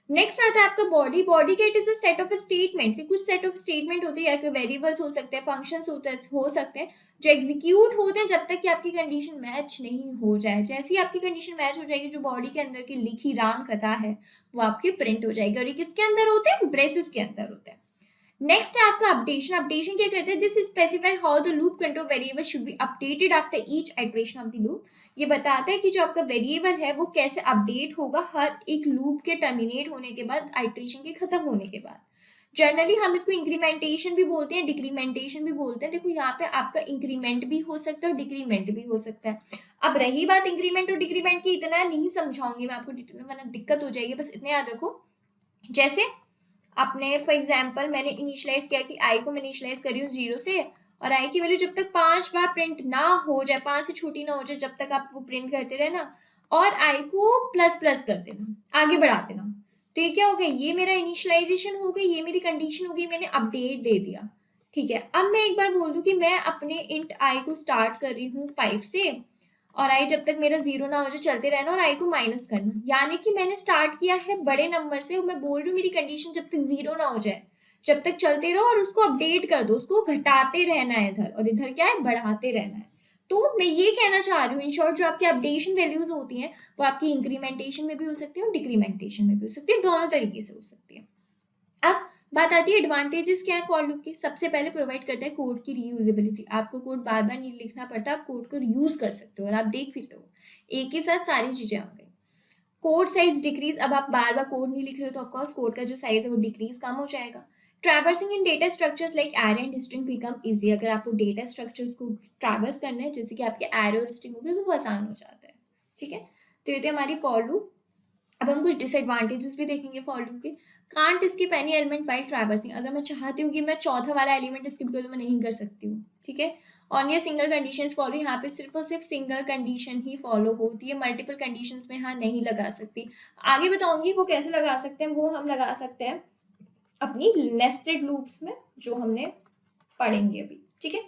नेक्स्ट आता है आपका बॉडी। बॉडी का it is a set of statements, कुछ सेट ऑफ स्टेटमेंट होते हैं, या कोई वेरिएबल्स हो सकते हैं, फंक्शंस हो सकते हैं जो एग्जीक्यूट होते हैं जब तक कि आपकी कंडीशन मैच नहीं हो जाए। जैसे ही आपकी कंडीशन मैच हो जाएगी, जो बॉडी के अंदर की लिखी राम कथा है वो आपकी प्रिंट हो जाएगी, और ये किसके अंदर होते हैं, ब्रेसेस के अंदर होते हैं। नेक्स्ट है आपका अपडेशन। अपडेशन क्या करते हैं, this specify how the loop control variable should be updated after each iteration of the loop. ये बताता है कि जो आपका वेरिएबल है वो कैसे अपडेट होगा हर एक लूप के टर्मिनेट होने के बाद, आइट्रेशन के खत्म होने के बाद। जनरली हम इसको इंक्रीमेंटेशन भी बोलते हैं, डिक्रीमेंटेशन भी बोलते हैं। देखो यहाँ पे आपका इंक्रीमेंट भी हो सकता है और डिक्रीमेंट भी हो सकता है। अब रही बात इंक्रीमेंट और डिक्रीमेंट की, इतना नहीं समझाऊंगी मैं आपको, वरना दिक्कत हो जाएगी, बस इतने याद रखो। जैसे आपने फॉर एग्जाम्पल मैंने इनिशियलाइज किया कि आई को मैं इनिशियलाइज करी हूँ 0 से, और आई की वैल्यू जब तक 5 बार प्रिंट ना हो जाए, 5 से छोटी ना हो जाए, जब तक आप वो प्रिंट करते रहे ना, और आई को प्लस कर देना, आगे बढ़ा देना। तो ये क्या हो गया, ये मेरा इनिशियलाइजेशन हो गई, ये मेरी कंडीशन हो गई, मैंने अपडेट दे दिया। ठीक है, अब मैं एक बार बोल दूं कि मैं अपने इंट आई को स्टार्ट कर रही हूँ 5 से, और आई जब तक मेरा 0 ना हो जाए चलते रहना, और आई को माइनस करना, यानी कि मैंने स्टार्ट किया है बड़े नंबर से, मैं बोल रही हूँ मेरी कंडीशन जब तक 0 ना हो जाए जब तक चलते रहो, और उसको अपडेट कर दो, उसको घटाते रहना है इधर, और इधर क्या है, बढ़ाते रहना है। तो मैं ये कहना चाह रही हूँ इन शॉर्ट, जो आपकी अपडेशन वैल्यूज होती हैं वो आपकी इंक्रीमेंटेशन में भी हो सकती है और डिक्रीमेंटेशन में भी हो सकती है, दोनों तरीके से हो सकती है। अब बात आती है एडवांटेजेस क्या है फॉर लूप के। सबसे पहले प्रोवाइड करता है कोड की रीयूजेबिलिटी, आपको कोड बार बार नहीं लिखना पड़ता, आप कोड को यूज कर सकते हो, और आप देख भी रहे हो एक ही साथ सारी चीजें आ गई। कोड साइज डिक्रीज, अब आप बार बार कोड नहीं लिख रहे हो तो ऑफकोर्स कोड का जो साइज है वो डिक्रीज कम हो जाएगा। Traversing in data structures like array and string become easy, अगर आपको डेटा स्ट्रक्चर्स को ट्रैवर्स करना है जैसे कि आपके एरे और स्ट्रिंग हो गए तो वो आसान हो जाता है। ठीक है, तो ये थी हमारी फॉर लूप। अब हम कुछ डिसएडवांटेजेस भी देखेंगे फॉर लूप के। Can't skip any element while traversing, अगर मैं चाहती हूँ कि मैं चौथा वाला एलिमेंट स्किप कर दूँ, मैं नहीं कर सकती हूँ, ठीक है। ऑन ये सिंगल कंडीशन फॉलो, यहाँ पे सिर्फ और सिर्फ सिंगल कंडीशन ही फॉलो होती है, मल्टीपल कंडीशन में यहाँ नहीं लगा सकती। आगे बताऊंगी वो कैसे लगा सकते हैं, वो हम लगा सकते हैं अपनी नेस्टेड लूप्स में, जो हमने पढ़ेंगे अभी, ठीक है।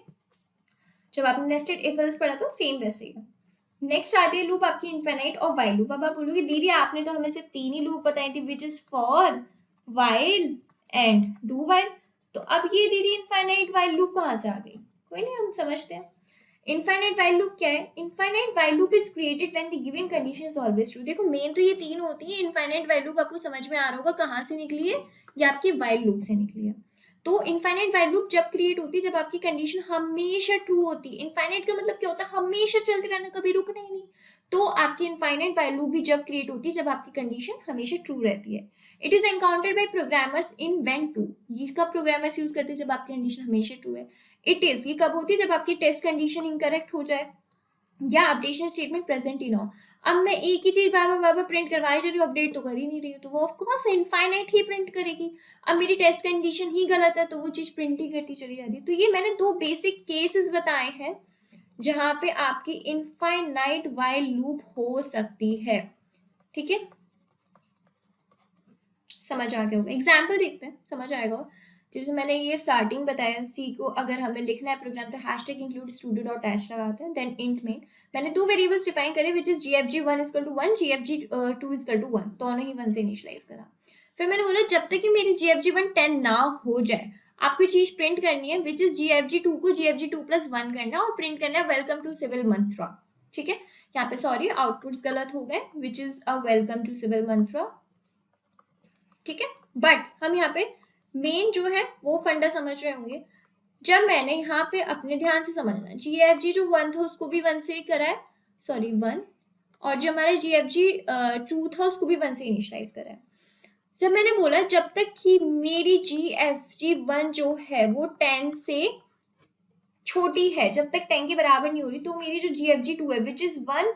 जब आपने नेस्टेड इफ एल्स पढ़ा तो सेम वैसे ही है। नेक्स्ट आती है लूप आपकी इनफाइनाइट और वाइल लूप। अब आप बोलोगे दीदी आपने तो हमें सिर्फ 3 ही लूप बताई थी, which is for, while and do while. तो अब ये दीदी इनफाइनाइट वाइल लूप कहाँ से आ गई? कोई नहीं, हम समझते हैं। इनफाइनाइट वाइल लूप क्या है? Infinite while loop is created when the given condition is always true. देखो मेन तो ये 3 होती है। इनफाइनाइट वाइल लूप आपको समझ में आ रहा होगा कहाँ से निकली है, ये आपकी वाइल लूप से निकली है। तो इनफाइनाइट वाइल लूप जब क्रिएट होती है जब आपकी कंडीशन हमेशा ट्रू होती है। इनफाइनाइट का मतलब क्या होता है? हमेशा चलते रहना, कभी रुकना ही नहीं। तो आपकी इनफाइनाइट वाइल लूप भी जब क्रिएट होती है जब आपकी कंडीशन हमेशा ट्रू रहती है। It is encountered by programmers in when true. ये कब प्रोग्रामर्स यूज करते हैं? जब आपकी कंडीशन हमेशा ट्रू है। इट इज, ये कब होती है? जब आपकी टेस्ट कंडीशन इनकरेक्ट हो जाए या अपडेशन स्टेटमेंट प्रेजेंट ही ना हो। अब मैं एक ही चीज बार बार प्रिंट करवाई जा रही हूँ, अपडेट तो कर ही नहीं रही हूँ, तो वो ऑफकोर्स इनफाइनाइट ही प्रिंट करेगी। अब मेरी टेस्ट कंडीशन ही गलत है तो वो चीज प्रिंट ही करती चली जाती है। तो ये मैंने 2 बेसिक केसेस बताए हैं जहां पे आपकी इनफाइनाइट वाइल लूप हो सकती है, ठीक है। समझ आ गया होगा, एग्जाम्पल देखते हैं, समझ आएगा। जैसे मैंने ये स्टार्टिंग बताया, सी को अगर हमें लिखना है प्रोग्राम तो hashtag include studio dot H लगाते हैं, देन इंट में मैंने 2 वेरिएबल्स डिफाइन करे which is gfg1 is to 1, gfg2 is to 1, दोनों ही 1 से इनिशियलाइज करा। फिर मैंने बोला जब तक कि मेरी gfg1 10 ना हो जाए आपको चीज प्रिंट करनी है विच इज gfg2 को gfg2+1 करना और प्रिंट करना है वेलकम टू सिविल मंत्रा, ठीक है। यहाँ पे सॉरी आउटपुट्स गलत हो गए, which is a welcome to Civil Mantra, ठीक है। बट हम यहाँ पे मेन जो है वो फंडा समझ रहे होंगे। जब मैंने यहाँ पे अपने ध्यान से समझना, GFG जो 1 था उसको भी 1 से ही करा है, सॉरी 1, और जो हमारा GFG2 था उसको भी 1 से इनिशियलाइज करा है। जब मैंने बोला जब तक कि मेरी GFG1 जो है वो 10 से छोटी है, जब तक 10 के बराबर नहीं हो रही, तो मेरी जो GFG2 है which is 1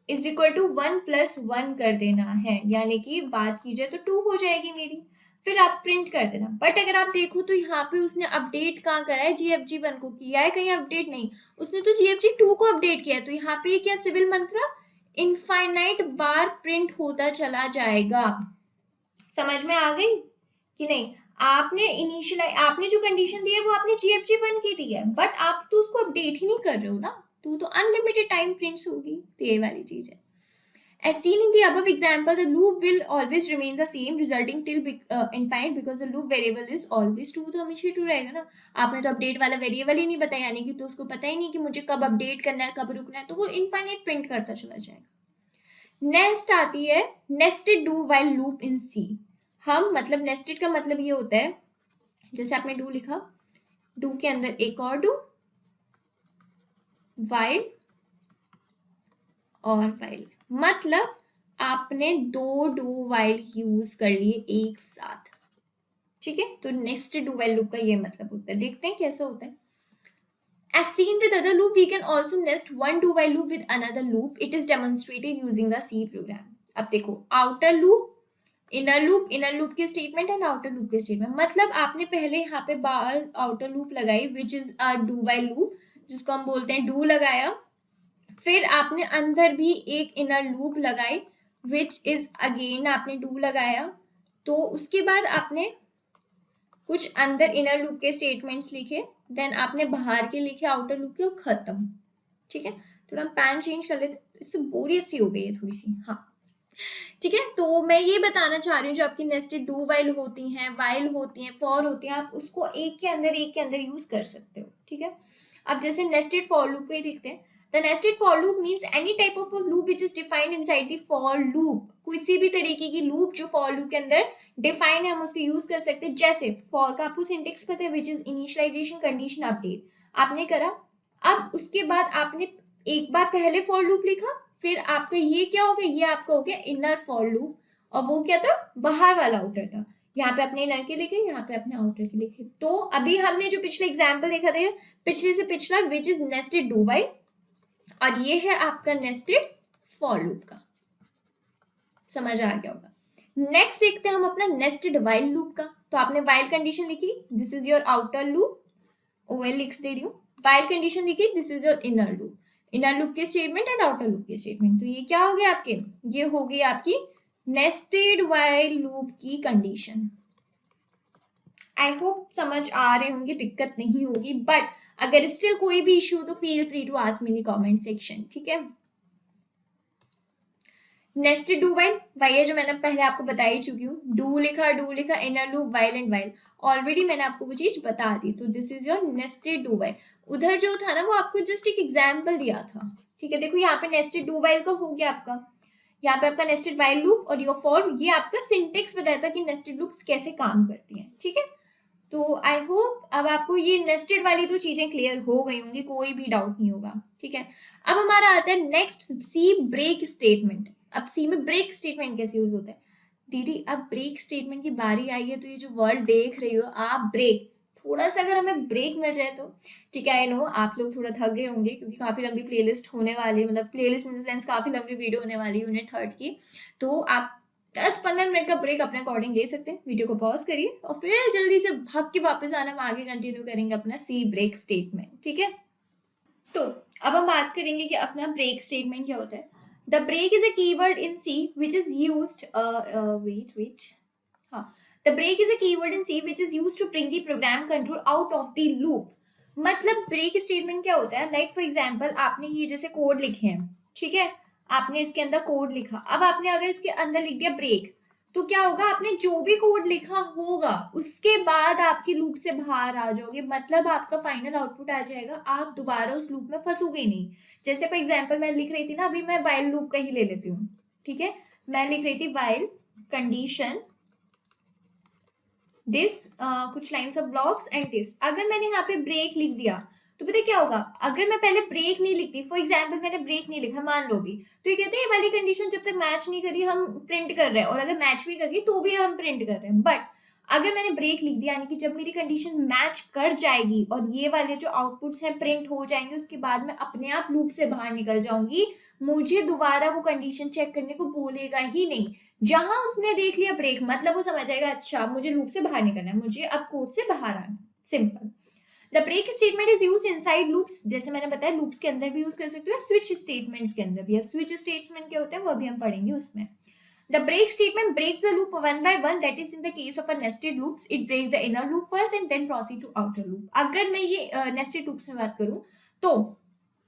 is equal to 1+1 कर देना है, यानी कि बात की जाए तो 2 हो जाएगी मेरी, फिर आप प्रिंट कर देना। बट अगर आप देखो तो यहाँ पे उसने अपडेट कहाँ करा है? GFG1 को किया है, कहीं अपडेट नहीं, उसने तो GFG2 को अपडेट किया है। तो यहाँ पे क्या सिविल मंत्रा इनफाइनाइट बार प्रिंट होता चला जाएगा। समझ में आ गई कि नहीं? आपने जो कंडीशन दी है वो आपने GFG1 की दी है, बट आप तो उसको अपडेट ही नहीं कर रहे हो ना, तो अनलिमिटेड टाइम प्रिंट्स होगी। तो ये वाली चीज है। As seen in the above example, the loop will always remain the same, resulting till infinite because the loop variable is always true। तो हमेशा true रहेगा ना। आपने तो अपडेट वाला वेरिएबल ही नहीं बताया, यानी कि तो उसको पता ही नहीं कि मुझे कब अपडेट करना है कब रुकना है, तो वो इनफाइनाइट प्रिंट करता चला जाएगा। नेक्स्ट आती है nested do while loop in C. हम मतलब नेस्टेड का मतलब ये होता है, जैसे आपने डू लिखा, डू के अंदर एक और डू, वाइल और वाइल, मतलब आपने 2 डू वाइल यूज कर लिए एक साथ, ठीक है। तो नेस्टेड डू वाइल लूप का ये मतलब होता है। देखते हैं कैसा होता है। As seen with other loop, we can also nest one do while loop with another loop. It is demonstrated using the C program. अब देखो outer loop, इनर लूप के स्टेटमेंट एंड आउटर लूप के statement. मतलब आपने पहले यहाँ पे बाहर आउटर लूप लगाई विच is a do while loop, जिसको हम बोलते हैं डू लगाया, फिर आपने अंदर भी एक इनर लूप लगाई विच इज अगेन आपने डू लगाया, तो उसके बाद आपने कुछ अंदर इनर लूप के स्टेटमेंट्स लिखे, देन आपने बाहर के लिखे आउटर लूप के, खत्म, ठीक है। थोड़ा हम पैन चेंज कर लेते, इससे बोरियत सी हो गई है थोड़ी सी, हाँ ठीक है। तो मैं ये बताना चाह रही हूँ जो आपकी नेस्टेड डू वाइल होती हैं, वाइल होती हैं, फॉर होती हैं, आप उसको एक के अंदर यूज कर सकते हो, ठीक है। अब जैसे नेस्टेड फॉर लूप पे देखते हैं। The nested for loop means any type of loop which is defined inside the for loop. किसी भी तरीके की लूप जो फॉर लूप के अंदर डिफाइन है हम उसको यूज कर सकते हैं। जैसे फॉर का आपको सिंटेक्स पता है which is initialization condition update, आपने करा, अब उसके बाद आपने एक बार पहले फॉर लूप लिखा, फिर आपका ये क्या हो गया? ये आपका हो गया इनर फॉर लूप, और वो क्या था? बाहर वाला आउटर था। यहाँ पे अपने इनर के लिखे, यहाँ पे अपने आउटर के लिखे। तो अभी हमने जो पिछले एग्जाम्पल देखा था पिछले से पिछला which is nested do while, और ये है आपका नेस्टेड फॉर लूप का। समझ आ गया होगा। नेक्स्ट देखते हैं हम अपना नेस्टेड वाइल लूप का। तो आपने वाइल कंडीशन लिखी, this is your outer loop, OL लिख दे रही हूँ। वाइल कंडीशन लिखी, this is your inner loop, inner loop के स्टेटमेंट एंड आउटर लूप के स्टेटमेंट। तो ये क्या हो गया आपके, ये हो गई आपकी नेस्टेड वाइल लूप की कंडीशन। आई होप समझ आ रहे होंगे, दिक्कत नहीं होगी, बट अगर स्टिल कोई भी इश्यू तो feel free to ask me in comment section, ठीक है। नेस्टेड डू वाइल, वाई है जो मैंने पहले आपको बता ही चुकी हूँ, डू लिखा, inner loop, while and while, already मैंने आपको वो चीज बता दी। तो this is your nested do while. उधर जो था ना वो आपको जस्ट एक एग्जाम्पल दिया था, ठीक है। देखो यहाँ पे नेस्टेड डू वाइल का हो गया आपका, यहाँ पे आपका नेस्टेड वाइल लूप और योर फॉर, ये आपका सिंटेक्स बताया था कि नेस्टेड लूप्स कैसे काम करती हैं, ठीक है। तो आई होप अब आपको ये नेस्टेड वाली तो चीजें क्लियर हो गई होंगी, कोई भी डाउट नहीं होगा, ठीक है। अब हमारा आता है नेक्स्ट सी ब्रेक स्टेटमेंट। अब सी में ब्रेक स्टेटमेंट कैसे यूज होता है दीदी, अब ब्रेक स्टेटमेंट की बारी आई है। तो ये जो वर्ड देख रही हो आप, ब्रेक, थोड़ा सा अगर हमें ब्रेक मिल जाए तो ठीक है। आई नो आप लोग थोड़ा थक गए होंगे क्योंकि काफी लंबी प्लेलिस्ट होने वाली है, मतलब प्लेलिस्ट इन द सेंस काफी लंबी वीडियो होने वाली है यूनिट 3 की। तो आप 10-15 मिनट का ब्रेक अपने अकॉर्डिंग ले सकते हैं, वीडियो को पॉज करिए और फिर जल्दी से भाग के वापस आना, हम आगे कंटिन्यू करेंगे अपना सी ब्रेक स्टेटमेंट, ठीक है। तो अब हम बात करेंगे कि अपना ब्रेक स्टेटमेंट क्या होता है। The break is a keyword in C which is used, wait, हाँ, the break is a keyword in C which is used to bring the program control out of the loop. मतलब break statement क्या होता है, like for example आपने ये जैसे code लिखे हैं, ठीक है, आपने इसके अंदर कोड लिखा, अब आपने अगर इसके अंदर लिख दिया ब्रेक, तो क्या होगा, आपने जो भी कोड लिखा होगा उसके बाद आपकी लूप से बाहर आ जाओगे, मतलब आपका फाइनल आउटपुट आ जाएगा, आप दोबारा उस लूप में फंसोगे नहीं। जैसे फॉर एग्जांपल मैं लिख रही थी ना, अभी मैं वाइल लूप का ही ले लेती हूँ, ठीक है। मैं लिख रही थी वाइल कंडीशन दिस, कुछ lines of blocks and this, अगर मैंने यहाँ पे ब्रेक लिख दिया तो पता क्या होगा, अगर मैं पहले ब्रेक नहीं लिखती, फॉर एग्जाम्पल मैंने ब्रेक नहीं लिखा मान लो भी, तो ये कहते हैं ये वाली कंडीशन जब तक मैच नहीं करी हम प्रिंट कर रहे हैं, और अगर मैच भी करी तो भी हम प्रिंट कर रहे हैं। बट अगर मैंने ब्रेक लिख दिया, यानी कि जब मेरी कंडीशन मैच कर जाएगी और ये वाले जो आउटपुट्स हैं प्रिंट हो जाएंगे, उसके बाद मैं अपने आप लूप से बाहर निकल जाऊंगी, मुझे दोबारा वो कंडीशन चेक करने को बोलेगा ही नहीं। जहां उसने देख लिया ब्रेक, मतलब वो समझ जाएगा अच्छा मुझे लूप से बाहर निकलना है, मुझे अब कोड से बाहर आना, simple. The break statement is use inside loops, जैसे मैंने बताया लूप्स के अंदर भी यूज कर सकते हो, स्विच स्टेटमेंट्स के अंदर भी। अब स्विच स्टेटमेंट क्या होता है वो अभी हम पढ़ेंगे उसमें। The break statement breaks the loop one by one. That is in the case of a nested loops, it breaks the inner loop first and then proceed to outer loop. अगर मैं ये nested loops में बात करूं तो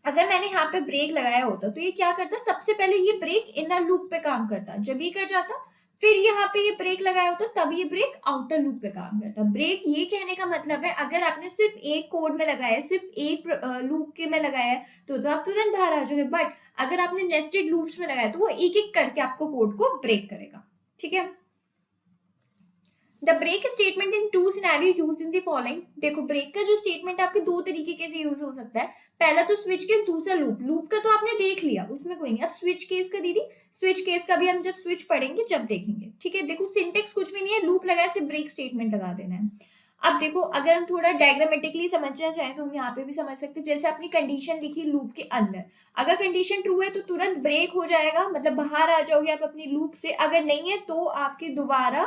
अगर मैंने यहाँ पे ब्रेक लगाया होता तो ये क्या करता, सबसे पहले ये ब्रेक इनर लूप पे काम करता, जब ये कर जाता फिर यहाँ पे ये ब्रेक लगाया होता तब ये ब्रेक आउटर लूप पे काम करता। ब्रेक ये कहने का मतलब है अगर आपने सिर्फ एक कोड में लगाया है, सिर्फ एक लूप के में लगाया है तो आप तुरंत बाहर आ जाओगे, बट अगर आपने नेस्टेड लूप्स में लगाया तो वो एक एक करके आपको कोड को ब्रेक करेगा, ठीक है। The break statement in two scenarios used in the following. देखो ब्रेक का जो स्टेटमेंट आपके दो तरीके से यूज हो सकता है, पहला तो स्विच केस, दूसरा लूप। लूप का तो आपने देख लिया, उसमें कोई नहीं। अब स्विच केस का दीदी, स्विच केस का भी हम जब स्विच पढ़ेंगे जब देखेंगे, ठीक है। देखो सिंटेक्स कुछ भी नहीं है, लूप लगाया सिर्फ ब्रेक स्टेटमेंट लगा देना है। अब देखो अगर हम थोड़ा डायग्रामेटिकली समझना चाहें तो हम यहाँ पे भी समझ सकते हैं, जैसे अपनी कंडीशन लिखी लूप के अंदर, अगर कंडीशन ट्रू है तो तुरंत ब्रेक हो जाएगा, मतलब बाहर आ जाओगे आप अपनी लूप से, अगर नहीं है तो आपकी दोबारा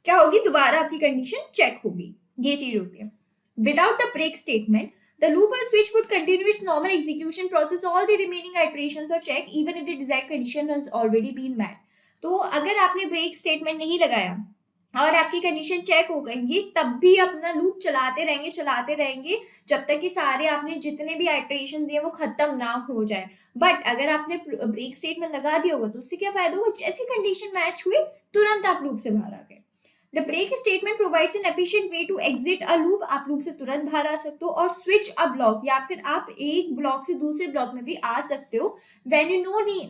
क्या होगी, दोबारा आपकी कंडीशन चेक होगी, ये चीज होती है। Without the break statement the loop or switch would continue its normal execution process all the remaining iterations or check even if the desired condition has already been met। तो अगर आपने break statement नहीं लगाया और आपकी condition check हो गई तब भी अपना लूप चलाते रहेंगे जब तक कि सारे आपने जितने भी आइटरेशन दिए वो खत्म ना हो जाए। बट अगर आपने ब्रेक स्टेटमेंट लगा दिया होगा तो उससे क्या फायदा होगा, जैसी कंडीशन मैच हुई तुरंत आप लूप से बाहर आ गए। The break statement provides an efficient way to exit a loop। आप लूप से तुरंत बाहर आ सकते हो, और switch a block, या फिर आप एक ब्लॉक से दूसरे ब्लॉक में भी आ सकते हो when you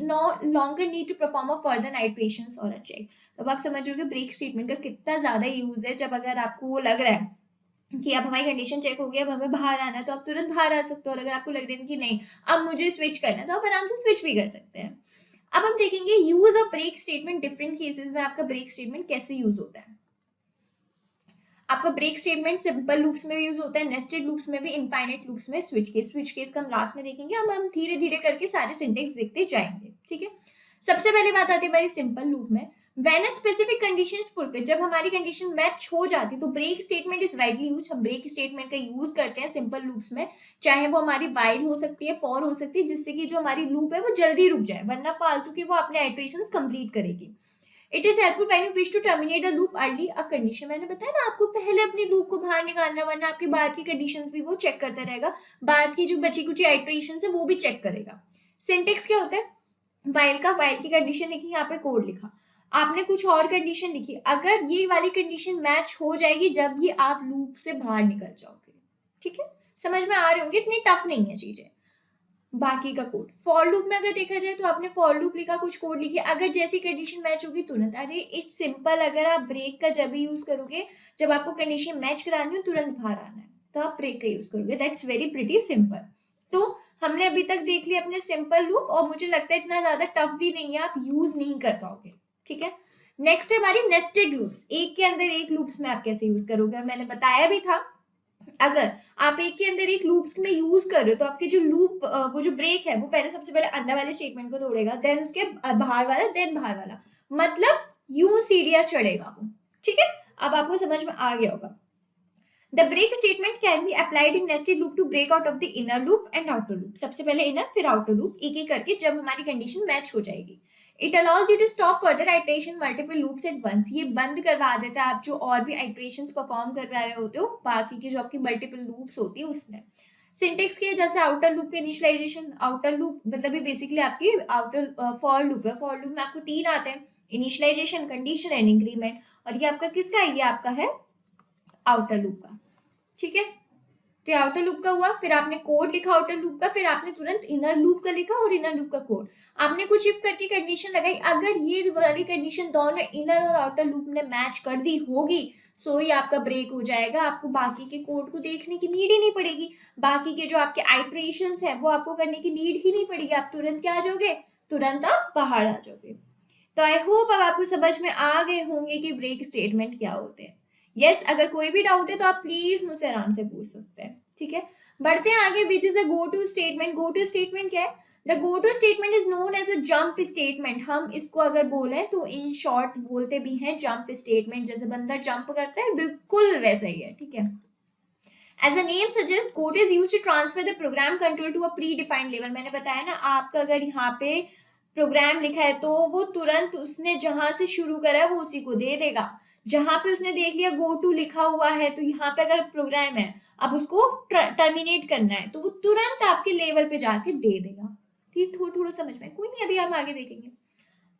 no longer need to perform a further iterations or a check। तो अब आप समझ रहे हो कि ब्रेक स्टेटमेंट का कितना ज्यादा यूज है। जब अगर आपको वो लग रहा है कि अब हमारी कंडीशन चेक हो गई, अब हमें बाहर आना है, तो आप तुरंत बाहर आ सकते हो, और अगर आपको लग रहा है कि नहीं अब मुझे स्विच करना है तो आप आराम से स्विच भी कर सकते हैं। अब हम देखेंगे use of break statement different cases में, आपका ब्रेक स्टेटमेंट कैसे यूज होता है। आपका ब्रेक स्टेटमेंट सिंपल लूप्स में भी यूज होता है, नेस्टेड लूप्स में भी, इनफाइनाइट लूप्स में, स्विच केस का हम लास्ट में देखेंगे। अब हम धीरे धीरे करके सारे सिंटेक्स देखते जाएंगे, ठीक है। सबसे पहले बात आती है हमारी सिंपल लूप में। When a specific condition is fulfil, जब हमारी कंडीशन मैच हो जाती है तो break statement is widely use, हम ब्रेक स्टेटमेंट का यूज करते हैं सिंपल लूप्स में, चाहे वो हमारी वाइल हो सकती है, फॉर हो सकती है, जिससे कि जो हमारी लूप है वो जल्दी रुक जाए, वरना फालतू की वो अपने आइटरेशंस कंप्लीट करेगी। It is helpful when you wish to terminate a loop early a condition, मैंने बताया ना आपको पहले अपनी लूप को बाहर निकालना, वरना आपके बाद की कंडीशंस भी वो चेक करता रहेगा, बाद की जो बची कुची आइटरेशंस है वो भी चेक करेगा। सिंटेक्स क्या होता है, वाइल की कंडीशन लिखी, यहाँ पे कोड लिखा, आपने कुछ और कंडीशन लिखी, अगर ये वाली कंडीशन मैच हो जाएगी जब ये आप लूप से बाहर निकल जाओगे। ठीक है, समझ में आ रहे होंगे, इतनी टफ नहीं है चीजें। बाकी का कोड फॉर लूप में अगर देखा जाए तो आपने फॉर लूप लिखा, कुछ कोड लिखी, अगर जैसी कंडीशन मैच होगी तुरंत, अरे इट्स सिंपल, अगर आप ब्रेक का जब भी यूज करोगे जब आपको कंडीशन मैच करानी हो तुरंत बाहर आना है, तो आप ब्रेक का यूज करोगे, दैट्स वेरी प्रिटी सिंपल। तो हमने अभी तक देख लिया अपने सिंपल लूप, और मुझे लगता है इतना ज्यादा टफ भी नहीं है, आप यूज नहीं कर पाओगे। ठीक है, नेक्स्ट है हमारी नेस्टेड लूप्स, एक के अंदर एक लूप्स में आप कैसे यूज करोगे, और मैंने बताया भी था अगर आप एक के अंदर एक लूप्स में यूज कर रहे हो तो आपके जो लूप वो जो ब्रेक है वो पहले सबसे पहले अंदर वाले स्टेटमेंट को तोड़ेगा, देन उसके बाहर वाला, देन बाहर वाला, मतलब यूं सीढ़ियां चढ़ेगा वो। ठीक है, अब आपको समझ में आ गया होगा। The break statement can be applied in nested loop to break out of the inner loop and outer loop, सबसे पहले इनर फिर आउटर लूप, एक एक करके जब हमारी कंडीशन मैच हो जाएगी। It allows you to stop further iteration multiple loops at once, ये बंद करवा देता है आप जो और भी आइट्रेशंस परफॉर्म कर रहे होते हो बाकी की जो आपकी मल्टीपल लूप्स होती है उसमें। सिंटेक्स के जैसे आउटर लूप के इनिशियलाइजेशन, आउटर लूप मतलब ये बेसिकली आपकी आउटर फॉर लूप है, फॉर लूप में आपको तीन आते हैं, इनिशियलाइजेशन, कंडीशन एंड इंक्रीमेंट, और ये आपका किसका है, ये आपका है आउटर लूप का। ठीक है, तो आउटर लूप का हुआ, फिर आपने कोड लिखा आउटर लूप का, फिर आपने तुरंत इनर लूप का लिखा और इनर लूप का कोड, आपने कुछ इफ करके कंडीशन लगाई, अगर ये वाली कंडीशन दोनों इनर और आउटर लूप ने मैच कर दी होगी सो ही आपका ब्रेक हो जाएगा, आपको बाकी के कोड को देखने की नीड ही नहीं पड़ेगी, बाकी के जो आपके आइट्रेशंस है वो आपको करने की नीड ही नहीं पड़ेगी, आप तुरंत क्या आ जाओगे, तुरंत आप बाहर आ जाओगे। तो आई होप अब आपको समझ में आ गए होंगे कि ब्रेक स्टेटमेंट क्या होते हैं। यस, अगर कोई भी डाउट है तो आप प्लीज मुझसे आराम से पूछ सकते हैं। ठीक है, बढ़ते हैं आगे, which is a go to statement. Go to statement क्या है, the go to statement is known as a jump statement, हम इसको अगर बोले तो इन शॉर्ट बोलते भी हैं जंप स्टेटमेंट, जैसे बंदा जंप करता है बिल्कुल वैसा ही है। ठीक है, as a name suggest code is use to transfer the program control to a predefined level, मैंने बताया ना आपका अगर यहाँ पे प्रोग्राम लिखा है तो वो तुरंत उसने जहां से शुरू करा है वो उसी को दे देगा, जहां पे उसने देख लिया गो टू लिखा हुआ है तो यहाँ पे अगर प्रोग्राम है अब उसको टर्मिनेट करना है तो वो तुरंत आपके लेवल पे जाके दे देगा। ठीक, थोड़ा थोड़ा समझ में, कोई नहीं अभी हम आगे देखेंगे।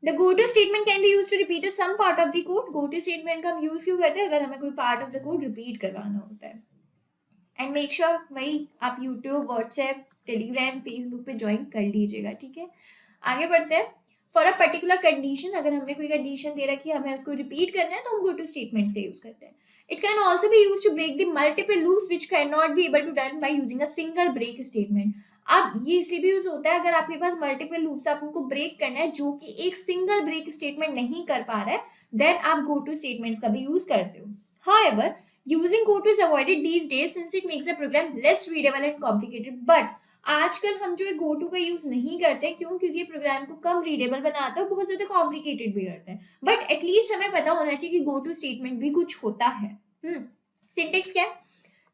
The go to statement can be use to repeat some part of the code, go to statement का हम यूज क्यों करते हैं, अगर हमें कोई part of the code repeat करवाना होता है। एंड मेक श्योर वही आप यूट्यूब, व्हाट्सएप, टेलीग्राम, फेसबुक पे ज्वाइन कर लीजिएगा। ठीक है, आगे बढ़ते हैं। फॉर अ पर्टिकुलर कंडीशन, अगर हमने कोई कंडीशन दे रखी है हमें उसको रिपीट करना है तो हम गो टू स्टेटमेंट्स का यूज करते हैं। It can also be use to break the multiple loops which can not be able to done by using a single break statement. अब ये इसलिए भी यूज होता है अगर आपके पास मल्टीपल लूप्स आप उनको ब्रेक करना है जो कि एक सिंगल ब्रेक स्टेटमेंट नहीं कर पा रहा है, देन आप गो टू स्टेटमेंट्स का भी यूज करते हो। However, using GoTo is avoided these days since it makes the program less readable and complicated. But आजकल हम जो है GoTo का यूज नहीं करते, क्यों, क्योंकि प्रोग्राम को कम रीडेबल बनाता है, बहुत ज्यादा कॉम्प्लिकेटेड भी करता है, बट एटलीस्ट हमें पता होना चाहिए कि GoTo स्टेटमेंट भी कुछ होता है। सिंटेक्स क्या है,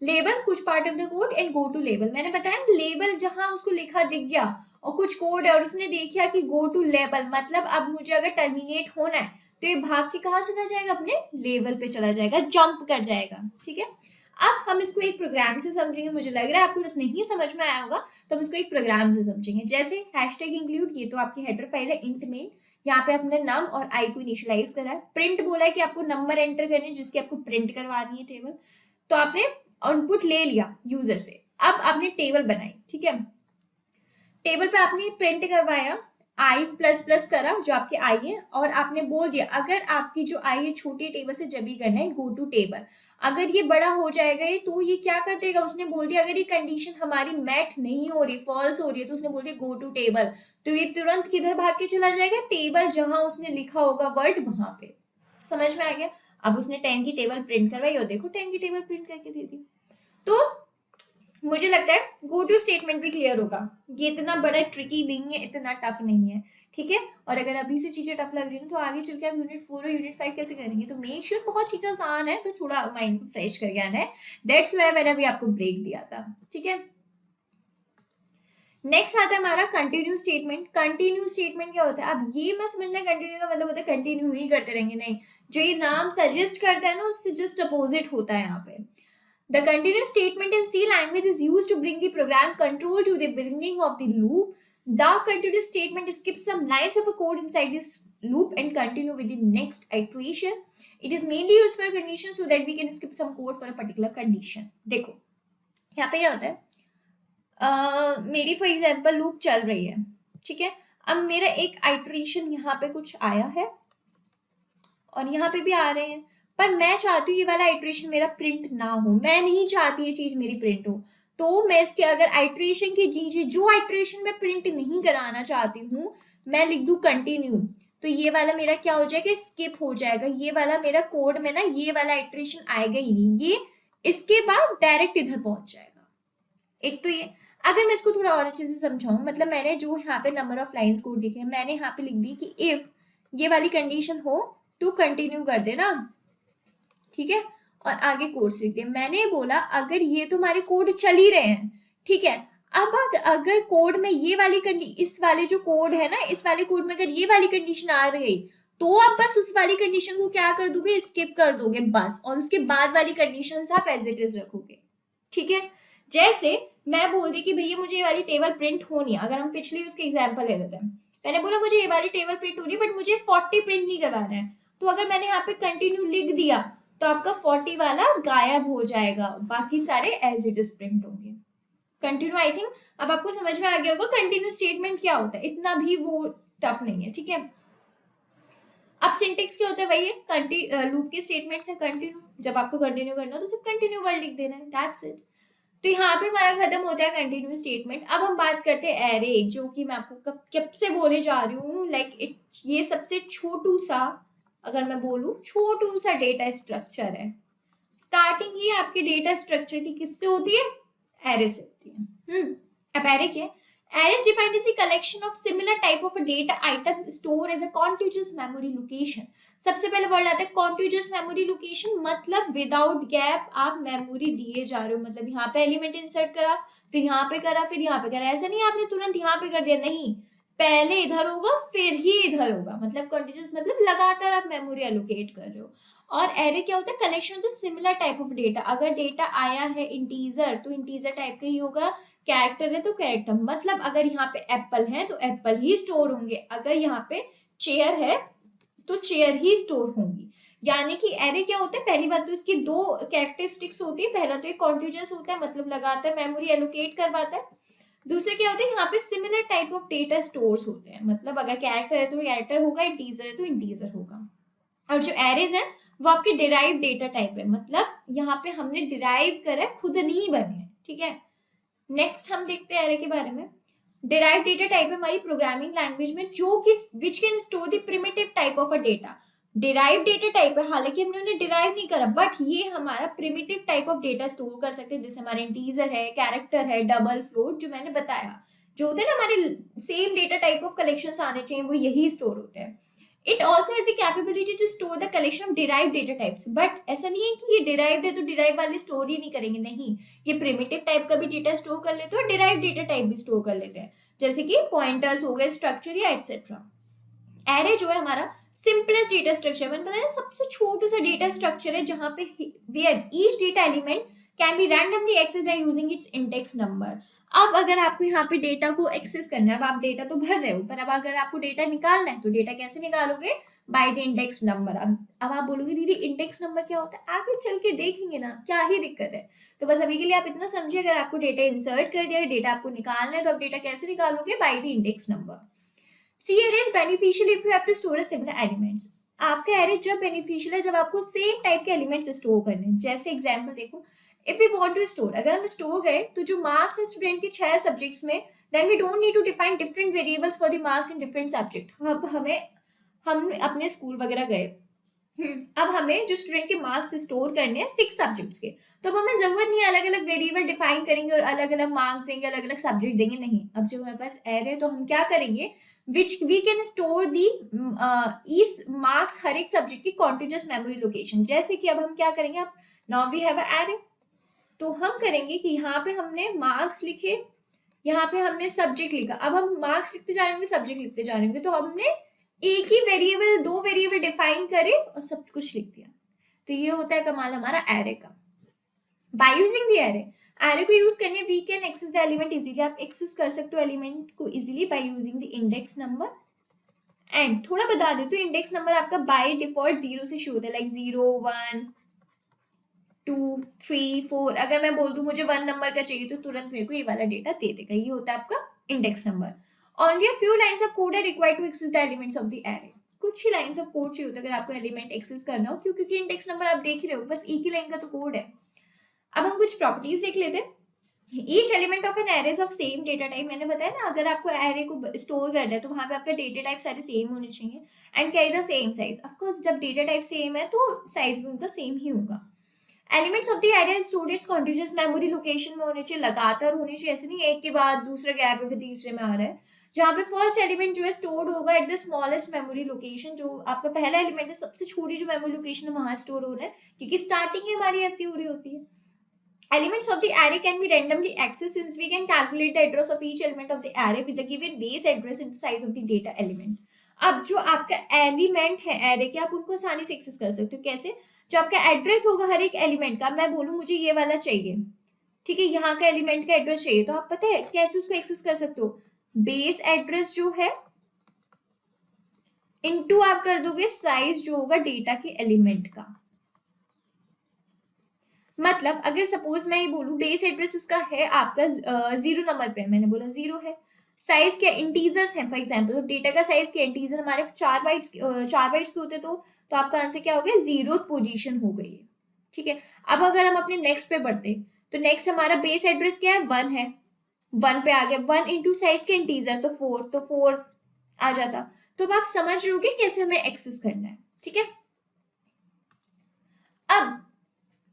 लेबल कुछ part of the code and go to label, मैंने बताया लेबल जहां उसको लिखा दिख गया और कुछ कोड है और उसने देखा कि गो टू लेबल मतलब अब मुझे अगर टर्मिनेट होना है तो ये भाग के कहाँ चला जाएगा, अपने लेवल पे चला जाएगा, जंप कर जाएगा। ठीक है, अब हम इसको एक प्रोग्राम से समझेंगे, मुझे लग रहा है आपको नहीं समझ में आया होगा तो हम इसको एक प्रोग्राम से समझेंगे। जैसे हैशटैग इंक्लूड, ये तो आपकी हेडर फाइल है इंट मेन, यहाँ पे अपने नम और आई को इनिशियलाइज करा है, प्रिंट बोला है कि आपको नंबर एंटर करने जिसकी आपको प्रिंट करवानी है टेबल, तो आपने इनपुट ले लिया यूजर से, अब आपने टेबल बनाई। ठीक है, टेबल पे आपने प्रिंट करवाया, आई प्लस प्लस करा जो आपकी आई है, और आपने बोल दिया अगर आपकी जो आई है छोटी टेबल से जब भी करना है गो टू टेबल, अगर ये बड़ा हो जाएगा तो ये क्या कर देगा, उसने बोल दिया अगर ये कंडीशन हमारी मैट नहीं हो रही, फॉल्स हो रही है, तो उसने बोल दिया गो टू टेबल, तो ये तुरंत किधर भाग के चला जाएगा, टेबल जहां उसने लिखा होगा वर्ड वहां पे। समझ में आ गया, अब उसने 10 की टेबल प्रिंट करवाई और देखो 10 की टेबल प्रिंट करके दे दी। तो मुझे लगता है गो टू स्टेटमेंट भी क्लियर होगा, ये इतना बड़ा ट्रिकी नहीं है, इतना टफ नहीं है, ठीक है। और अगर अभी से चीजें टफ लग रही है तो आगे चल के आप यूनिट 4 और यूनिट 5 कैसे करेंगे, तो मेक श्योर बहुत चीजें आसान है, बस थोड़ा माइंड को फ्रेश करके आना है। दैट्स वाई मैंने अभी आपको ब्रेक दिया था, ठीक है। नेक्स्ट आता है हमारा कंटिन्यू स्टेटमेंट। कंटिन्यू स्टेटमेंट क्या होता है, अब ये मत समझना कंटिन्यू का मतलब होता है कंटिन्यू ही करते रहेंगे, नहीं, जो ये नाम सजेस्ट करता है ना उससे जस्ट अपोजिट होता है यहाँ पे। The continuous statement in C language is used to bring the program control to the beginning of the loop. The continuous statement skips some lines of a code inside this loop and continue with the next iteration. It is mainly used for a condition so that we can skip some code for a particular condition. देखो यहाँ पे क्या होता है, मेरी for example loop चल रही है, ठीक है। अब मेरा एक आइट्रेशन यहाँ पे कुछ आया है और यहाँ पे भी आ रहे हैं, पर मैं चाहती हूँ ये वाला आइट्रेशन मेरा प्रिंट ना हो, मैं नहीं चाहती ये चीज मेरी प्रिंट हो, तो मैं इसके अगर आइट्रेशन की चीज जो आइट्रेशन मैं प्रिंट नहीं कराना चाहती हूँ मैं लिख दूं कंटिन्यू, तो ये वाला मेरा क्या हो जाएगा, स्किप हो जाएगा, ये वाला मेरा कोड में ना ये वाला आइट्रेशन आएगा ही नहीं, ये इसके बाद डायरेक्ट इधर पहुंच जाएगा। एक तो ये, अगर मैं इसको थोड़ा और अच्छे से समझाऊं, मतलब मैंने जो यहाँ पे नंबर ऑफ लाइंस कोड लिखे हैं मैंने यहाँ पे लिख दी कि इफ ये वाली कंडीशन हो तो कंटिन्यू कर देना, ठीक है। और आगे कोड सीख दे, मैंने बोला अगर ये तुम्हारे कोड चल ही रहे हैं, ठीक है, अब अगर कोड में ये वाली इस वाले जो कोड है ना, इस वाले कोड में अगर ये वाली कंडीशन आ रही तो आप बस उस वाली कंडीशन को क्या कर दोगे, स्किप कर दोगे बस, और उसके बाद वाली कंडीशन आप एज इट इज रखोगे, ठीक है। जैसे मैं बोल दी कि भैया मुझे ये वाली टेबल प्रिंट होनी है, अगर हम पिछली उसके एग्जाम्पल ले लेते हैं, मैंने बोला मुझे ये वाली टेबल प्रिंट होनी है बट मुझे 40 प्रिंट नहीं करवाना है, तो अगर मैंने यहाँ पे कंटिन्यू लिख दिया तो आपका 40 वाला गायब हो जाएगा, बाकी सारे एज इट इज प्रिंट होंगे। कंटिन्यू, आई थिंक अब आपको समझ में आ गया होगा कंटिन्यू स्टेटमेंट क्या होता है, इतना भी वो टफ नहीं है, ठीक है। अब सिंटेक्स क्या होता है, वही है लूप के स्टेटमेंट्स है कंटिन्यू, जब आपको कंटिन्यू करना हो तो सिर्फ कंटिन्यू वर्ड लिख देना है, दैट्स इट। तो यहाँ पे हमारा खत्म होता है कंटिन्यू स्टेटमेंट। अब हम बात करते हैं एरे, जो कि मैं आपको कब से बोले जा रही हूँ, लाइक ये सबसे छोटू सा, अगर मैं बोलूँ छोटू सा डेटा स्ट्रक्चर है। स्टार्टिंग ही आपके डेटा स्ट्रक्चर की किससे होती है, एरे से होती है। अब एरे क्या है, array is defined as a collection of similar type of a data items stored as a contiguous memory location. सबसे पहले वर्ड आता है contiguous memory location, मतलब विदाउट गैप आप मेमोरी दिए जा रहे हो, मतलब यहाँ पे एलिमेंट इंसर्ट करा, फिर यहाँ पे करा, फिर यहाँ पे करा, ऐसा नहीं आपने तुरंत यहाँ पे कर दिया, नहीं, पहले इधर होगा फिर ही इधर होगा, मतलब कॉन्टिन्यूस मतलब लगातार आप मेमोरी एलोकेट कर रहे हो। और एरे क्या होता है, collection of the similar type of data, अगर डेटा आया है इंटीजर तो इंटीजर टाइप का ही होगा, कैरेक्टर है तो कैरेक्टर, मतलब अगर यहाँ पे एप्पल है तो एप्पल ही स्टोर होंगे, अगर यहाँ पे चेयर है तो चेयर ही स्टोर होंगी। यानी कि एरे क्या होता है, पहली बात तो इसकी दो कैरेक्टरिस्टिक्स होती है, पहला तो एक कॉन्टिन्यूस होता है मतलब लगातार मेमोरी एलोकेट करवाता है, दूसरे क्या होता है यहाँ पे similar type of data stores होते हैं, मतलब अगर कैरेक्टर है तो कैरेक्टर होगा, इंटीजर है तो इंटीजर होगा। और जो एरेज है वो आपके डिराइव डेटा टाइप है, मतलब यहाँ पे हमने डिराइव करा है, खुद नहीं बने, ठीक है। नेक्स्ट हम देखते हैं एरे के बारे में। डिराइव डेटा टाइप है हमारी प्रोग्रामिंग लैंग्वेज में जो कि which can store the primitive type of a data. Derive data type है, हालांकि हमने उन्हें डिराइव नहीं करा बट ये हमारा primitive type of data store कर सकते हैं, जैसे हमारे इंटीजर है, कैरेक्टर है, डबल फ्लोट, जो मैंने बताया, जो होते हैं ना हमारे same data type of collections आने चाहिए वो यही स्टोर होते हैं। It also has the capability to store the collection of derive data types, but ऐसा नहीं है कि ये डिराइव्ड है तो डिराइव वाले स्टोर ही नहीं करेंगे, नहीं, ये प्रिमिटिव टाइप का भी डेटा स्टोर कर लेते हैं और डिराइव डेटा टाइप भी स्टोर कर लेते हैं, जैसे कि पॉइंटर्स हो गए, स्ट्रक्चर या एटसेट्रा। एरे जो है हमारा सिंपलेस्ट डेटा स्ट्रक्चर, मैंने बताया सबसे छोटा सा डेटा स्ट्रक्चर है जहां पे where each data element can be randomly access by using its index number. अब अगर आपको यहाँ पे डेटा को एक्सेस करना है, अब आप डेटा तो भर रहे हो, पर अब अगर आपको डेटा निकालना है तो डेटा कैसे निकालोगे, बाय द इंडेक्स नंबर। अब आप बोलोगे दीदी इंडेक्स नंबर क्या होता है, आगे चल के देखेंगे ना, क्या ही दिक्कत है, तो बस अभी के लिए आप इतना समझिए, अगर आपको डेटा इंसर्ट कर दिया, डेटा आपको निकालना है, तो आप डेटा कैसे निकालोगे, by the index number. C array is beneficial if you have to store similar elements. आपका एरे जब बेनिफिशियल है जब आपको सेम टाइप के एलिमेंट्स स्टोर करने हैं, जैसे एग्जांपल देखो, if we want to store, अगर हम स्टोर गए तो जो मार्क्स है स्टूडेंट के 6 सब्जेक्ट्स में, then we don't need to define different variables for the marks in different subject. अब हम अपने स्कूल वगैरह गए, अब हमें जो स्टूडेंट के मार्क्स स्टोर करने हैं 6 सब्जेक्ट्स के, तो अब हमें जरूरत नहीं है अलग अलग वेरिएबल डिफाइन करेंगे और अलग अलग मार्क्स देंगे, अलग अलग सब्जेक्ट देंगे, नहीं। अब जब हमारे पास एरे है तो हम क्या करेंगे, विच वी कैन स्टोर दी इस मार्क्स हर एक सब्जेक्ट की कॉन्टिन्यूस मेमोरी लोकेशन। जैसे कि अब हम क्या करेंगे, अब now we have a array, तो हम करेंगे कि यहाँ पे हमने मार्क्स लिखे, यहाँ पे हमने सब्जेक्ट लिखा, अब हम मार्क्स लिखते जा रहे होंगे, सब्जेक्ट लिखते जा रहे होंगे, तो हमने एक ही वेरिएबल, दो वेरिएबल डिफाइन करे और सब कुछ लिख दिया। तो ये होता है कमाल हमारा एरे का। By using the array, array को यूज करने we can access the element easily, आप एक्सेस कर सकते हो एलिमेंट को easily by using the index number. And थोड़ा बता देती हूँ, इंडेक्स नंबर आपका बाय डिफॉल्ट 0 से शुरू होता है, लाइक 0 1 2 3 4। अगर मैं बोल दूं मुझे 1 नंबर का चाहिए तो तुरंत मेरे को ये वाला डेटा दे देगा, ये होता है आपका index number. Only a few lines of code are required to access the elements of the array, कुछ ही लाइंस ऑफ कोड चाहिए होता है अगर आपको एलिमेंट एक्सेस करना हो, क्योंकि इंडेक्स नंबर आप देख रहे हो बस एक ही लाइन का तो कोड है। अब हम कुछ प्रॉपर्टीज देख लेते हैं। Each element of an array of same data type, मैंने बताया ना अगर आपको एरे को स्टोर करना है तो वहां पे आपका डेटा टाइप सारे सेम होने चाहिए, and carry the same size. Of course जब डेटा टाइप सेम है तो साइज भी उनका सेम ही होगा। Elements of the array stored it's continuous memory location में होने चाहिए, लगातार होने चाहिए, ऐसे नहीं एक के बाद दूसरा गैप है फिर तीसरे में आ रहा है। जहाँ पे फर्स्ट एलिमेंट जो है स्टोर्ड होगा at the smallest memory location, जो आपका पहला एलिमेंट है सबसे छोटी जो मेमोरी लोकेशन है वहां स्टोर होना है, क्योंकि स्टार्टिंग हमारी ऐसी हो रही होती है। Elements of the array can be randomly accessed since we can calculate the address of each element of the array with the given base address and the size of the data element. अब जो आपका element है array के, आप उनको आसानी से access कर सकते हो। कैसे? जो आपका एड्रेस होगा हर एक एलिमेंट का, मैं बोलूं मुझे ये वाला चाहिए, ठीक है, यहाँ का एलिमेंट का एड्रेस चाहिए, तो आप पता है कैसे उसको एक्सेस कर सकते हो, बेस एड्रेस जो है इनटू आप कर दोगे साइज जो होगा डेटा के एलिमेंट का। मतलब अगर सपोज मैं ये बोलूं बेस एड्रेस इसका है आपका 0 नंबर पे, मैंने बोला 0 है, साइज क्या इंटीजर्स हैं फॉर एग्जांपल, डेटा का साइज क्या इंटीजर हमारे 4 बाइट्स के होते तो आपका आंसर क्या हो गया, 0th पोजीशन हो गई है, ठीक है। अब अगर हम अपने नेक्स्ट पे बढ़ते तो नेक्स्ट हमारा बेस एड्रेस क्या है, 1 है, 1 पे आ गया, 1 इंटू साइज के इंटीजर तो 4, तो 4 आ जाता। तो अब आप समझ रहे हो कि कैसे हमें एक्सेस करना है, ठीक है। अब